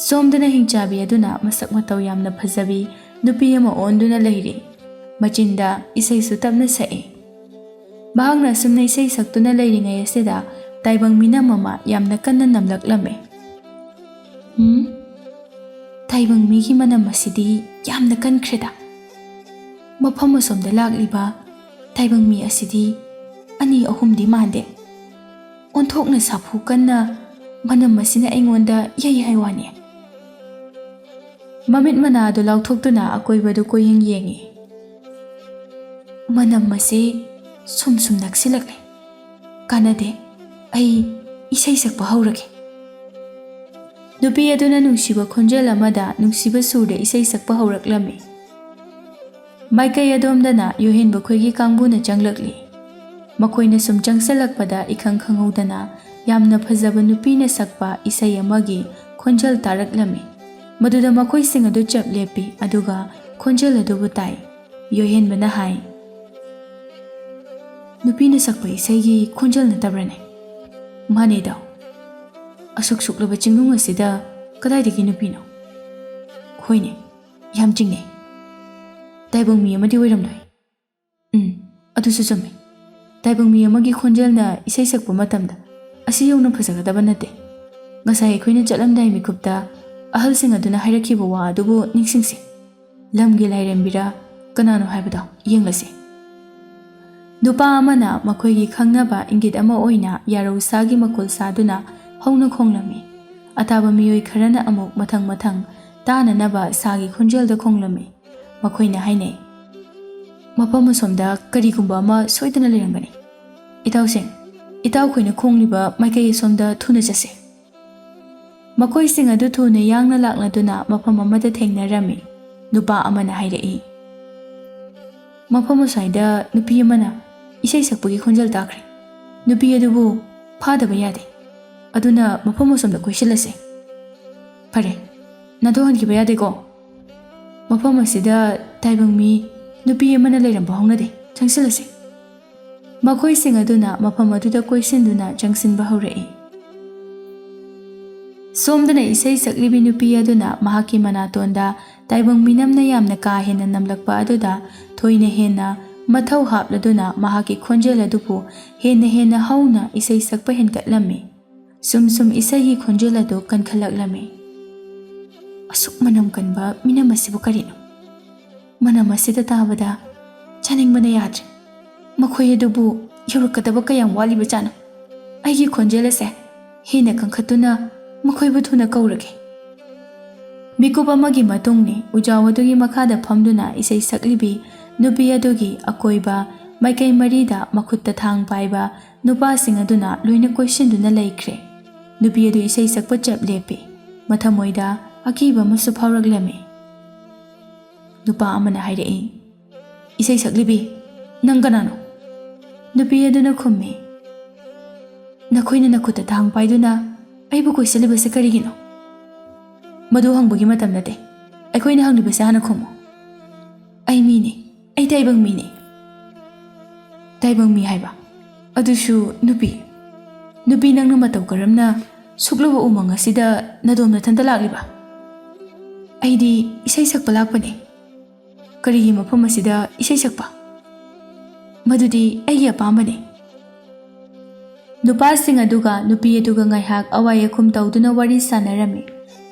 ꯁꯣꯝꯗꯅ ꯍꯤꯡꯆꯥꯕꯤ ꯑꯗꯨꯅ ꯃꯁꯛ ꯃꯇꯧ ꯌꯥꯝꯅ ꯐꯖꯕꯤ ꯅꯨꯄꯤ ꯑꯃ ꯑꯣꯟꯗꯨꯅ ꯂꯩꯔꯤ꯫ ꯃꯆꯤꯟꯗ ꯏꯁꯩꯁꯨ ꯇꯞꯅ ꯁꯛꯏ꯫ ꯃꯍꯥꯛꯅ ꯑꯁꯨꯝꯅ ꯏꯁꯩ ꯁꯛꯇꯨꯅ ꯂꯩꯔꯤꯉꯩ ꯑꯁꯤꯗ ꯇꯥꯏꯕꯪ ꯃꯤꯅꯝ ꯑꯃ ꯌꯥꯝꯅ ꯀꯟꯅ ꯅꯝꯂꯛꯂꯝꯃꯤ꯫ ꯇꯥꯏꯕꯪ ꯃꯤꯒꯤ ꯃꯅꯝ ꯑꯁꯤꯗꯤ ꯌꯥꯝꯅ ꯀꯟꯈ꯭ꯔꯦꯗ꯫ ꯃꯐꯝ ꯑꯁꯣꯝꯗ ꯂꯥꯛꯂꯤꯕ ꯇꯥꯏꯕꯪ ꯃꯤ ꯑꯁꯤꯗꯤ ꯑꯅꯤ ꯑꯍꯨꯝꯗꯤ ꯃꯥꯟꯗꯦ꯫ ꯑꯣꯟꯊꯣꯛꯅ ꯁꯥꯐꯨ ꯀꯟꯅ ꯃꯅꯝ ꯑꯁꯤꯅ ꯑꯩꯉꯣꯟꯗ ꯌꯩ ꯍꯥꯏꯋꯥꯅꯤ꯫ ꯃꯃꯤꯠ ꯃꯅꯥ ꯑꯗꯨ ꯂꯥꯎꯊꯣꯛꯇꯨꯅ ꯑꯀꯣꯏꯕꯗꯨ ꯀꯣꯏꯌꯦꯡ ꯌꯦꯡꯉꯤ꯫ ꯃꯅꯝ ꯑꯁꯤ ꯁꯨꯝ ꯅꯛꯁꯤꯜꯂꯛꯂꯦ꯫ ꯀꯥꯟꯅꯗꯦ, ꯑꯩ ꯏꯁꯩ ꯁꯛꯄ ꯍꯧꯔꯒꯦ꯫ ꯅꯨꯄꯤ ꯑꯗꯨꯅ ꯅꯨꯡꯁꯤꯕ ꯈꯣꯟꯖꯦꯜ ꯑꯃꯗ ꯅꯨꯡꯁꯤꯕ ꯁꯨꯔꯗ ꯏꯁꯩ ꯁꯛꯄ ꯍꯧꯔꯛꯂꯝꯃꯤ꯫ ꯃꯥꯏꯀꯩ ꯑꯗꯣꯝꯗꯅ ꯌꯣꯏꯍꯦꯟꯕ ꯈꯣꯏꯒꯤ ꯀꯥꯡꯕꯨꯅ ꯆꯪꯂꯛꯂꯤ꯫ ꯃꯈꯣꯏꯅ ꯁꯨꯝ ꯆꯪꯁꯤꯜꯂꯛꯄꯗ ꯏꯈꯪ ꯈꯪꯍꯧꯗꯅ ꯌꯥꯝꯅ ꯐꯖꯕ ꯅꯨꯄꯤꯅ ꯁꯛꯄ ꯏꯁꯩ ꯑꯃꯒꯤ ꯈꯣꯟꯖꯦꯜ ꯇꯥꯔꯛꯂꯝꯃꯤ꯫ ꯃꯗꯨꯗ ꯃꯈꯣꯏꯁꯤꯡ ꯑꯗꯨ ꯆꯞ ꯂꯦꯞꯄꯤ ꯑꯗꯨꯒ ꯈꯣꯟꯖꯦꯜ ꯑꯗꯨꯕꯨ ꯇꯥꯏ꯫ ꯌꯣꯏꯍꯦꯟꯕꯅ ꯍꯥꯏ, ꯅꯨꯄꯤꯅ ꯁꯛꯄ ꯏꯁꯩꯒꯤ ꯈꯣꯟꯖꯦꯜ ꯅꯠꯇꯕ꯭ꯔꯅꯦ? ꯃꯥꯅꯦ ꯏꯇꯥꯎ꯫ ꯑꯁꯨꯛ ꯁꯨꯛꯂꯕ ꯆꯤꯡꯅꯨꯡ ꯑꯁꯤꯗ ꯀꯗꯥꯏꯗꯒꯤ ꯅꯨꯄꯤꯅꯣ? ꯍꯣꯏꯅꯦ, ꯌꯥꯝ ꯆꯤꯡꯅꯩ꯫ ꯇꯥꯏꯕꯪ ꯃꯤ ꯑꯃꯗꯤ ꯑꯣꯏꯔꯝꯂꯣꯏ꯫ ꯑꯗꯨꯁꯨ ꯆꯨꯝꯃꯤ꯫ ꯇꯥꯏꯕꯪ ꯃꯤ ꯑꯃꯒꯤ ꯈꯣꯟꯖꯦꯜꯅ ꯏꯁꯩ ꯁꯛꯄ ꯃꯇꯝꯗ ꯑꯁꯤ ꯌꯧꯅ ꯐꯖꯒꯗꯕ ꯅꯠꯇꯦ꯫ ꯉꯁꯥꯏ ꯑꯩꯈꯣꯏꯅ ꯆꯠꯂꯝꯗꯥꯏ ꯃꯤꯀꯨꯞꯇ ꯑꯍꯜꯁꯤꯡ ꯑꯗꯨꯅ ꯍꯥꯏꯔꯛꯈꯤꯕ ꯋꯥ ꯑꯗꯨꯕꯨ ꯅꯤꯡꯁꯤꯡꯁꯤ꯫ ꯂꯝꯒꯤ ꯂꯥꯏꯔꯦꯝꯕꯤꯔ ꯀꯅꯥꯅꯣ ꯍꯥꯏꯕꯗꯣ ꯌꯦꯡꯂꯁꯤ꯫ ꯅꯨꯄꯥ ꯑꯃꯅ ꯃꯈꯣꯏꯒꯤ ꯈꯪꯅꯕ ꯏꯪꯒꯤꯠ ꯑꯃ ꯑꯣꯏꯅ ꯌꯥꯔꯧꯁꯥꯒꯤ ꯃꯈꯣꯜ ꯁꯥꯗꯨꯅ ꯍꯧꯅ ꯈꯣꯡꯂꯝꯃꯤ꯫ ꯑꯇꯥꯕ ꯃꯤꯑꯣꯏ ꯈꯔꯅ ꯑꯃꯨꯛ ꯃꯊꯪ ꯃꯊꯪ ꯇꯥꯅꯅꯕ ꯁꯥꯒꯤ ꯈꯣꯟꯖꯦꯜꯗ ꯈꯣꯡꯂꯝꯃꯤ꯫ ꯃꯈꯣꯏꯅ ꯍꯥꯏꯅꯩ, ꯃꯐꯝ ꯑꯁꯣꯝꯗ ꯀꯔꯤꯒꯨꯝꯕ ꯑꯃ ꯁꯣꯏꯗꯅ ꯂꯩꯔꯝꯒꯅꯤ꯫ ꯏꯇꯥꯎꯁꯤꯡ, ꯏꯇꯥꯎꯈꯣꯏꯅ ꯈꯣꯡꯂꯤꯕ ꯃꯥꯏꯀꯩ ꯑꯁꯣꯝꯗ ꯊꯨꯅ ꯆꯠꯁꯤ꯫ ꯃꯈꯣꯏꯁꯤꯡ ꯑꯗꯨ ꯊꯨꯅ ꯌꯥꯡꯅ ꯂꯥꯛꯂꯗꯨꯅ ꯃꯐꯝ ꯑꯃꯗ ꯊꯦꯡꯅꯔꯝꯃꯤ꯫ ꯅꯨꯄꯥ ꯑꯃꯅ ꯍꯥꯏꯔꯛꯏ, ꯃꯐꯝ ꯑꯁ꯭ꯋꯥꯏꯗ ꯅꯨꯄꯤ ꯑꯃꯅ ꯏꯁꯩ ꯁꯛꯄꯒꯤ ꯈꯣꯟꯖꯦꯜ ꯇꯥꯈ꯭ꯔꯦ꯫ ꯅꯨꯄꯤ ꯑꯗꯨꯕꯨ ꯐꯥꯗꯕ ꯌꯥꯗꯦ꯫ ꯑꯗꯨꯅ ꯃꯐꯝ ꯑꯁꯣꯝꯗ ꯀꯣꯏꯁꯤꯜꯂꯁꯤ꯫ ꯐꯔꯦ, ꯅꯥꯟꯊꯣꯛꯍꯟꯈꯤꯕ ꯌꯥꯗꯦꯀꯣ꯫ ꯃꯐꯝ ꯑꯁꯤꯗ ꯇꯥꯏꯕꯪ ꯃꯤ ꯅꯨꯄꯤ ꯑꯃꯅ ꯂꯩꯔꯝꯕ ꯍꯧꯅꯗꯦ꯫ ꯆꯪꯁꯤꯜꯂꯁꯤ꯫ ꯃꯈꯣꯏꯁꯤꯡ ꯑꯗꯨꯅ ꯃꯐꯝ ꯑꯗꯨꯗ ꯀꯣꯏꯁꯤꯟꯗꯨꯅ ꯆꯪꯁꯤꯟꯕ ꯍꯧꯔꯛꯏ꯫ ꯁꯣꯝꯗꯅ ꯏꯁꯩ ꯁꯛꯂꯤꯕꯤ ꯅꯨꯄꯤ ꯑꯗꯨꯅ ꯃꯍꯥꯛꯀꯤ ꯃꯅꯥꯇꯣꯟꯗ ꯇꯥꯏꯕꯪ ꯃꯤꯅꯝꯅ ꯌꯥꯝꯅ ꯀꯥ ꯍꯦꯟꯅ ꯅꯝꯂꯛꯄ ꯑꯗꯨꯗ ꯊꯣꯏꯅ ꯍꯦꯟꯅ ꯃꯊꯧ ꯍꯥꯞꯂꯗꯨꯅ ꯃꯍꯥꯛꯀꯤ ꯈꯣꯟꯖꯦꯜ ꯑꯗꯨꯕꯨ ꯍꯦꯟꯅ ꯍꯧꯅ ꯏꯁꯩ ꯁꯛꯄ ꯍꯦꯟꯒꯠꯂꯝꯃꯤ꯫ ꯁꯨꯝ ꯏꯁꯩꯒꯤ ꯈꯣꯟꯖꯦꯜ ꯑꯗꯨ ꯀꯟꯈꯠꯂꯛꯂꯝꯃꯤ꯫ ꯑꯁꯨꯛ ꯃꯅꯝ ꯀꯟꯕ ꯃꯤꯅꯝ ꯑꯁꯤꯕꯨ ꯀꯔꯤꯅꯣ? ꯃꯅꯝ ꯑꯁꯤꯗ ꯇꯥꯕꯗ ꯆꯥꯅꯤꯡꯕꯅ ꯌꯥꯗ꯭ꯔꯦ꯫ ꯃꯈꯣꯏ ꯑꯗꯨꯕꯨ ꯌꯧꯔꯛꯀꯗꯕ ꯀꯌꯥꯝ ꯋꯥꯠꯂꯤꯕꯖꯥꯠꯅꯣ? ꯑꯩꯒꯤ ꯈꯣꯟꯖꯦꯜ ꯑꯁꯦ ꯍꯦꯟꯅ ꯀꯟꯈꯠꯇꯨꯅ ꯃꯈꯣꯏꯕꯨ ꯊꯨꯅ ꯀꯧꯔꯒꯦ꯫ ꯃꯤꯀꯨꯞ ꯑꯃꯒꯤ ꯃꯇꯨꯡꯅꯤ ꯎꯖꯥꯎ ꯑꯗꯨꯒꯤ ꯃꯈꯥꯗ ꯐꯝꯗꯨꯅ ꯏꯁꯩ ꯁꯛꯂꯤꯕꯤ ꯅꯨꯄꯤ ꯑꯗꯨꯒꯤ ꯑꯀꯣꯏꯕ ꯃꯥꯏꯀꯩ ꯃꯔꯤꯗ ꯃꯈꯨꯠꯇ ꯊꯥꯡ ꯄꯥꯏꯕ ꯅꯨꯄꯥꯁꯤꯡ ꯑꯗꯨꯅ ꯂꯣꯏꯅ ꯀꯣꯏꯁꯤꯟꯗꯨꯅ ꯂꯩꯈ꯭ꯔꯦ꯫ ꯅꯨꯄꯤ ꯑꯗꯨ ꯏꯁꯩ ꯁꯛꯄ ꯆꯞ ꯂꯦꯞꯄꯤ꯫ ꯃꯊꯃꯣꯏꯗ ꯑꯀꯤꯕ ꯑꯃꯁꯨ ꯐꯥꯎꯔꯛꯂꯝꯃꯤ꯫ ꯅꯨꯄꯥ ꯑꯃꯅ ꯍꯥꯏꯔꯛꯏ, "ꯏꯁꯩ ꯁꯛꯂꯤꯕꯤ, ꯅꯪ ꯀꯅꯥꯅꯣ?" ꯅꯨꯄꯤ ꯑꯗꯨꯅ ꯈꯨꯝꯃꯤ, "ꯅꯈꯣꯏꯅ ꯅꯈꯨꯠꯇ ꯊꯥꯡ ꯄꯥꯏꯗꯨꯅ ꯑꯩꯕꯨ ꯀꯣꯏꯁꯤꯜꯂꯤꯕꯁꯦ ꯀꯔꯤꯒꯤꯅꯣ?" "ꯃꯗꯨ ꯍꯪꯕꯒꯤ ꯃꯇꯝ ꯅꯠꯇꯦ, ꯑꯩꯈꯣꯏꯅ ꯍꯪꯂꯤꯕꯁꯦ ꯍꯥꯟꯅ ꯈꯨꯝꯃꯨ." "ꯑꯩ ꯃꯤꯅꯤ, ꯑꯩ ꯇꯥꯏꯕꯪ ꯃꯤꯅꯤ." "ꯇꯥꯏꯕꯪ ꯃꯤ ꯍꯥꯏꯕ? ꯑꯗꯨꯁꯨ ꯅꯨꯄꯤ? ꯅꯨꯄꯤ ꯅꯪꯅ ꯃꯇꯧ ꯀꯔꯝꯅ ꯁꯨꯛꯂꯕ ꯎꯃꯪ ꯑꯁꯤꯗ ꯅꯗꯣꯝ ꯅꯊꯟꯇ ꯂꯥꯛꯂꯤꯕ?" "ꯑꯩꯗꯤ ꯏꯁꯩ ꯁꯛꯄ ꯂꯥꯛꯄꯅꯤ." "ꯀꯔꯤꯒꯤ ꯃꯐꯝ ꯑꯁꯤꯗ ꯏꯁꯩ ꯁꯛꯄ?" "ꯃꯗꯨꯗꯤ ꯑꯩꯒꯤ ꯑꯄꯥꯝꯕꯅꯤ." ꯅꯨꯄꯥꯁꯤꯡ ꯑꯗꯨꯒ ꯅꯨꯄꯤ ꯑꯗꯨꯒ ꯉꯥꯏꯍꯥꯛ ꯑꯋꯥꯏ ꯑꯈꯨꯝ ꯇꯧꯗꯨꯅ ꯋꯥꯔꯤ ꯁꯥꯟꯅꯔꯝꯃꯤ꯫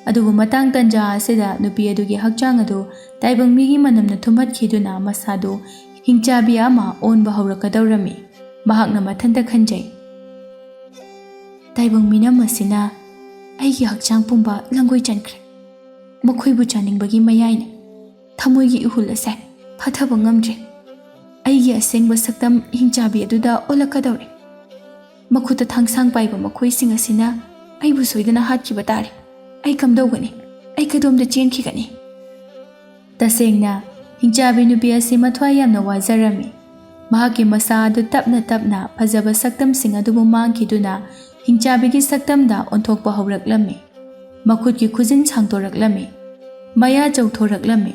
ꯑꯗꯨꯕꯨ ꯃꯇꯥꯡ ꯇꯟꯖꯥ ꯑꯁꯤꯗ ꯅꯨꯄꯤ ꯑꯗꯨꯒꯤ ꯍꯛꯆꯥꯡ ꯑꯗꯨ ꯇꯥꯏꯕꯪ ꯃꯤꯒꯤ ꯃꯅꯝꯅ ꯊꯨꯝꯍꯠꯈꯤꯗꯨꯅ ꯃꯁꯥꯗꯨ ꯍꯤꯡꯆꯥꯕꯤ ꯑꯃ ꯑꯣꯟꯕ ꯍꯧꯔꯛꯀꯗꯧꯔꯝꯃꯤ꯫ ꯃꯍꯥꯛꯅ ꯃꯊꯟꯇ ꯈꯟꯖꯩ, "ꯇꯥꯏꯕꯪ ꯃꯤꯅꯝ ꯑꯁꯤꯅ ꯑꯩꯒꯤ ꯍꯛꯆꯥꯡ ꯄꯨꯝꯕ ꯂꯪꯒꯣꯏ ꯆꯟꯈ꯭ꯔꯦ꯫ ꯃꯈꯣꯏꯕꯨ ꯆꯥꯅꯤꯡꯕꯒꯤ ꯃꯌꯥꯏꯅ ꯊꯃꯣꯏꯒꯤ ꯏꯍꯨꯜ ꯑꯁꯦ ꯐꯥꯊꯕ ꯉꯝꯗ꯭ꯔꯦ꯫ ꯑꯩꯒꯤ ꯑꯁꯦꯡꯕ ꯁꯛꯇꯝ ꯍꯤꯡꯆꯥꯕꯤ ꯑꯗꯨꯗ ꯑꯣꯜꯂꯛꯀꯗꯧꯔꯦ꯫ ꯃꯈꯨꯠꯇ ꯊꯥꯡꯁꯥꯡ ꯄꯥꯏꯕ ꯃꯈꯣꯏꯁꯤꯡ ꯑꯁꯤꯅ ꯑꯩꯕꯨ ꯁꯣꯏꯗꯅ ꯍꯥꯠꯈꯤꯕ ꯇꯥꯔꯦ꯫ ꯑꯩ ꯀꯝꯗꯧꯒꯅꯤ? ꯑꯩ ꯀꯗꯣꯝꯗ ꯆꯦꯟꯈꯤꯒꯅꯤ?" ꯇꯁꯦꯡꯅ ꯍꯤꯡꯆꯥꯕꯤ ꯅꯨꯄꯤ ꯑꯁꯤ ꯃꯊ꯭ꯋꯥꯏ ꯌꯥꯝꯅ ꯋꯥꯖꯔꯝꯃꯤ꯫ ꯃꯍꯥꯛꯀꯤ ꯃꯁꯥ ꯑꯗꯨ ꯇꯞꯅ ꯇꯞꯅ ꯐꯖꯕ ꯁꯛꯇꯝꯁꯤꯡ ꯑꯗꯨꯕꯨ ꯃꯥꯡꯈꯤꯗꯨꯅ ꯍꯤꯡꯆꯥꯕꯤꯒꯤ ꯁꯛꯇꯝꯗ ꯑꯣꯟꯊꯣꯛꯄ ꯍꯧꯔꯛꯂꯝꯃꯤ꯫ ꯃꯈꯨꯠꯀꯤ ꯈꯨꯖꯤꯟ ꯁꯥꯡꯗꯣꯔꯛꯂꯝꯃꯤ, ꯃꯌꯥ ꯆꯧꯊꯣꯔꯛꯂꯝꯃꯤ꯫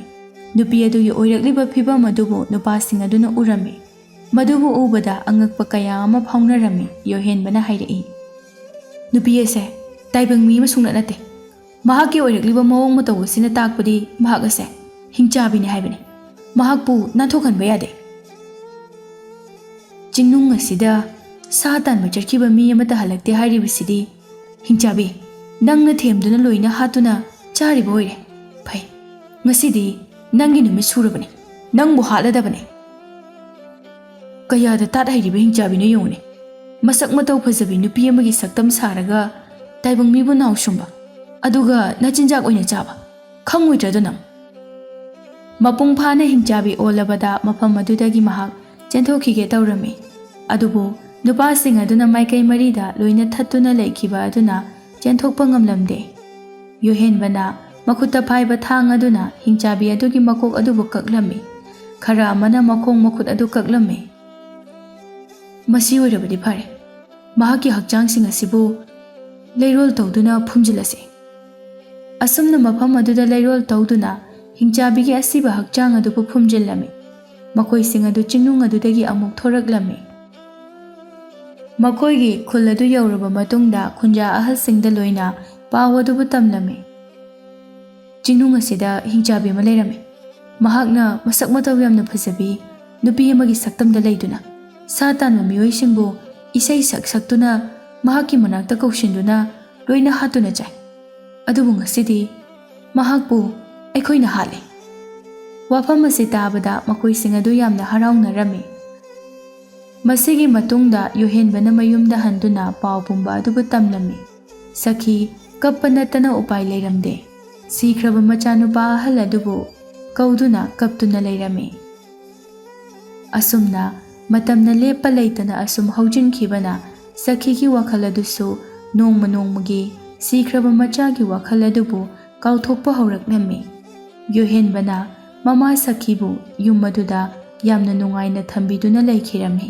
ꯅꯨꯄꯤ ꯑꯗꯨꯒꯤ ꯑꯣꯏꯔꯛꯂꯤꯕ ꯐꯤꯚꯝ ꯑꯗꯨꯕꯨ ꯅꯨꯄꯥꯁꯤꯡ ꯑꯗꯨꯅ ꯎꯔꯝꯃꯤ꯫ ꯃꯗꯨꯕꯨ ꯎꯕꯗ ꯑꯉꯛꯄ ꯀꯌꯥ ꯑꯃ ꯐꯥꯎꯅꯔꯝꯃꯤ꯫ ꯌꯣꯍꯦꯟꯕꯅ ꯍꯥꯏꯔꯛꯏ, "ꯅꯨꯄꯤ ꯑꯁꯦ ꯇꯥꯏꯕꯪ ꯃꯤ ꯑꯃ ꯁꯨꯡꯅꯠ ꯅꯠꯇꯦ꯫ ꯃꯍꯥꯛꯀꯤ ꯑꯣꯏꯔꯛꯂꯤꯕ ꯃꯑꯣꯡ ꯃꯇꯧ ꯑꯁꯤꯅ ꯇꯥꯛꯄꯗꯤ ꯃꯍꯥꯛ ꯑꯁꯦ ꯍꯤꯡꯆꯥꯕꯤꯅꯤ ꯍꯥꯏꯕꯅꯤ꯫ ꯃꯍꯥꯛꯄꯨ ꯅꯥꯟꯊꯣꯛꯍꯟꯕ ꯌꯥꯗꯦ꯫ ꯆꯤꯡꯅꯨꯡ ꯑꯁꯤꯗ ꯁꯥ ꯇꯥꯟꯕ ꯆꯠꯈꯤꯕ ꯃꯤ ꯑꯃꯠꯇ ꯍꯜꯂꯛꯇꯦ ꯍꯥꯏꯔꯤꯕꯁꯤꯗꯤ ꯍꯤꯡꯆꯥꯕꯤ, ꯅꯪꯅ ꯊꯦꯝꯗꯨꯅ ꯂꯣꯏꯅ ꯍꯥꯠꯇꯨꯅ ꯆꯥꯔꯤꯕ ꯑꯣꯏꯔꯦ꯫ ꯐꯩ, ꯉꯁꯤꯗꯤ ꯅꯪꯒꯤ ꯅꯨꯃꯤꯠ ꯁꯨꯔꯕꯅꯤ꯫ ꯅꯪꯕꯨ ꯍꯥꯠꯂꯗꯕꯅꯤ." ꯀꯌꯥꯗ ꯇꯥꯠ ꯍꯩꯔꯤꯕ ꯍꯤꯡꯆꯥꯕꯤꯅꯣ ꯌꯦꯡꯉꯨꯅꯦ꯫ ꯃꯁꯛ ꯃꯇꯧ ꯐꯖꯕꯤ ꯅꯨꯄꯤ ꯑꯃꯒꯤ ꯁꯛꯇꯝ ꯁꯥꯔꯒ ꯇꯥꯏꯕꯪ ꯃꯤꯕꯨ ꯅꯥꯎ ꯁꯨꯝꯕ, ꯑꯗꯨꯒ ꯅꯆꯤꯟꯖꯥꯛ ꯑꯣꯏꯅ ꯆꯥꯕ, ꯈꯪꯉꯣꯏꯗ꯭ꯔꯗꯣ ꯅꯪ? ꯃꯄꯨꯡ ꯐꯥꯅ ꯍꯤꯡꯆꯥꯕꯤ ꯑꯣꯜꯂꯕꯗ ꯃꯐꯝ ꯑꯗꯨꯗꯒꯤ ꯃꯍꯥꯛ ꯆꯦꯟꯊꯣꯛꯈꯤꯒꯦ ꯇꯧꯔꯝꯃꯤ꯫ ꯑꯗꯨꯕꯨ ꯅꯨꯄꯥꯁꯤꯡ ꯑꯗꯨꯅ ꯃꯥꯏꯀꯩ ꯃꯔꯤꯗ ꯂꯣꯏꯅ ꯊꯠꯇꯨꯅ ꯂꯩꯈꯤꯕ ꯑꯗꯨꯅ ꯆꯦꯟꯊꯣꯛꯄ ꯉꯝꯂꯝꯗꯦ꯫ ꯌꯣꯍꯦꯟꯕꯅ ꯃꯈꯨꯠꯇ ꯄꯥꯏꯕ ꯊꯥꯡ ꯑꯗꯨꯅ ꯍꯤꯡꯆꯥꯕꯤ ꯑꯗꯨꯒꯤ ꯃꯀꯣꯛ ꯑꯗꯨꯕꯨ ꯀꯛꯂꯝꯃꯤ꯫ ꯈꯔ ꯑꯃꯅ ꯃꯈꯣꯡ ꯃꯈꯨꯠ ꯑꯗꯨ ꯀꯛꯂꯝꯃꯤ꯫ "ꯃꯁꯤ ꯑꯣꯏꯔꯕꯗꯤ ꯐꯔꯦ, ꯃꯍꯥꯛꯀꯤ ꯍꯛꯆꯥꯡꯁꯤꯡ ꯑꯁꯤꯕꯨ ꯂꯩꯔꯣꯜ ꯇꯧꯗꯨꯅ ꯐꯨꯝꯖꯤꯜꯂꯁꯤ." ꯑꯁꯨꯝꯅ ꯃꯐꯝ ꯑꯗꯨꯗ ꯂꯩꯔꯣꯜ ꯇꯧꯗꯨꯅ ꯍꯤꯡꯆꯥꯕꯤꯒꯤ ꯑꯁꯤꯕ ꯍꯛꯆꯥꯡ ꯑꯗꯨꯕꯨ ꯐꯨꯝꯖꯤꯜꯂꯝꯃꯤ꯫ ꯃꯈꯣꯏꯁꯤꯡ ꯑꯗꯨ ꯆꯤꯡꯅꯨꯡ ꯑꯗꯨꯗꯒꯤ ꯑꯃꯨꯛ ꯊꯣꯔꯛꯂꯝꯃꯤ꯫ ꯃꯈꯣꯏꯒꯤ ꯈꯨꯜ ꯑꯗꯨ ꯌꯧꯔꯕ ꯃꯇꯨꯡꯗ ꯈꯨꯟꯖꯥ ꯑꯍꯜꯁꯤꯡꯗ ꯂꯣꯏꯅ ꯄꯥꯎ ꯑꯗꯨꯕꯨ ꯇꯝꯂꯝꯃꯤ꯫ "ꯆꯤꯡꯅꯨꯡ ꯑꯁꯤꯗ ꯍꯤꯡꯆꯥꯕꯤ ꯑꯃ ꯂꯩꯔꯝꯃꯤ꯫ ꯃꯍꯥꯛꯅ ꯃꯁꯛ ꯃꯇꯧ ꯌꯥꯝꯅ ꯐꯖꯕꯤ ꯅꯨꯄꯤ ꯑꯃꯒꯤ ꯁꯛꯇꯝꯗ ꯂꯩꯗꯨꯅ ꯁꯥ ꯇꯥꯟꯕ ꯃꯤꯑꯣꯏꯁꯤꯡꯕꯨ ꯏꯁꯩ ꯁꯛꯇꯨꯅ ꯃꯍꯥꯛꯀꯤ ꯃꯅꯥꯛꯇ ꯀꯧꯁꯤꯟꯗꯨꯅ ꯂꯣꯏꯅ ꯍꯥꯠꯇꯨꯅ ꯆꯥꯏ꯫ ꯑꯗꯨꯕꯨ ꯉꯁꯤꯗꯤ ꯃꯍꯥꯛꯄꯨ ꯑꯩꯈꯣꯏꯅ ꯍꯥꯠꯂꯦ." ꯋꯥꯐꯝ ꯑꯁꯤ ꯇꯥꯕꯗ ꯃꯈꯣꯏꯁꯤꯡ ꯑꯗꯨ ꯌꯥꯝꯅ ꯍꯔꯥꯎꯅꯔꯝꯃꯤ꯫ ꯃꯁꯤꯒꯤ ꯃꯇꯨꯡꯗ ꯌꯣꯍꯦꯟꯕꯅ ꯃꯌꯨꯝꯗ ꯍꯟꯗꯨꯅ ꯄꯥꯎ ꯄꯨꯝꯕ ꯑꯗꯨꯕꯨ ꯇꯝꯂꯝꯃꯤ꯫ ꯁꯈꯤ ꯀꯞꯄ ꯅꯠꯇꯅ ꯎꯄꯥꯏ ꯂꯩꯔꯝꯗꯦ꯫ ꯁꯤꯈ꯭ꯔꯕ ꯃꯆꯥꯅꯨꯄꯥ ꯑꯍꯜ ꯑꯗꯨꯕꯨ ꯀꯧꯗꯨꯅ ꯀꯞꯇꯨꯅ ꯂꯩꯔꯝꯃꯤ꯫ ꯑꯁꯨꯝꯅ ꯃꯇꯝꯅ ꯂꯦꯞꯄ ꯂꯩꯇꯅ ꯑꯁꯨꯝ ꯍꯧꯖꯤꯟꯈꯤꯕꯅ ꯁꯈꯤꯒꯤ ꯋꯥꯈꯜ ꯑꯗꯨꯁꯨ ꯅꯣꯡꯃ ꯅꯣꯡꯃꯒꯤ ꯁꯤꯈ꯭ꯔꯕ ꯃꯆꯥꯒꯤ ꯋꯥꯈꯜ ꯑꯗꯨꯕꯨ ꯀꯥꯎꯊꯣꯛꯄ ꯍꯧꯔꯛꯂꯝꯃꯤ꯫ ꯌꯣꯍꯦꯟꯕꯅ ꯃꯃꯥ ꯁꯈꯤꯕꯨ ꯌꯨꯝ ꯑꯗꯨꯗ ꯌꯥꯝꯅ ꯅꯨꯡꯉꯥꯏꯅ ꯊꯝꯕꯤꯗꯨꯅ ꯂꯩꯈꯤꯔꯝꯃꯤ꯫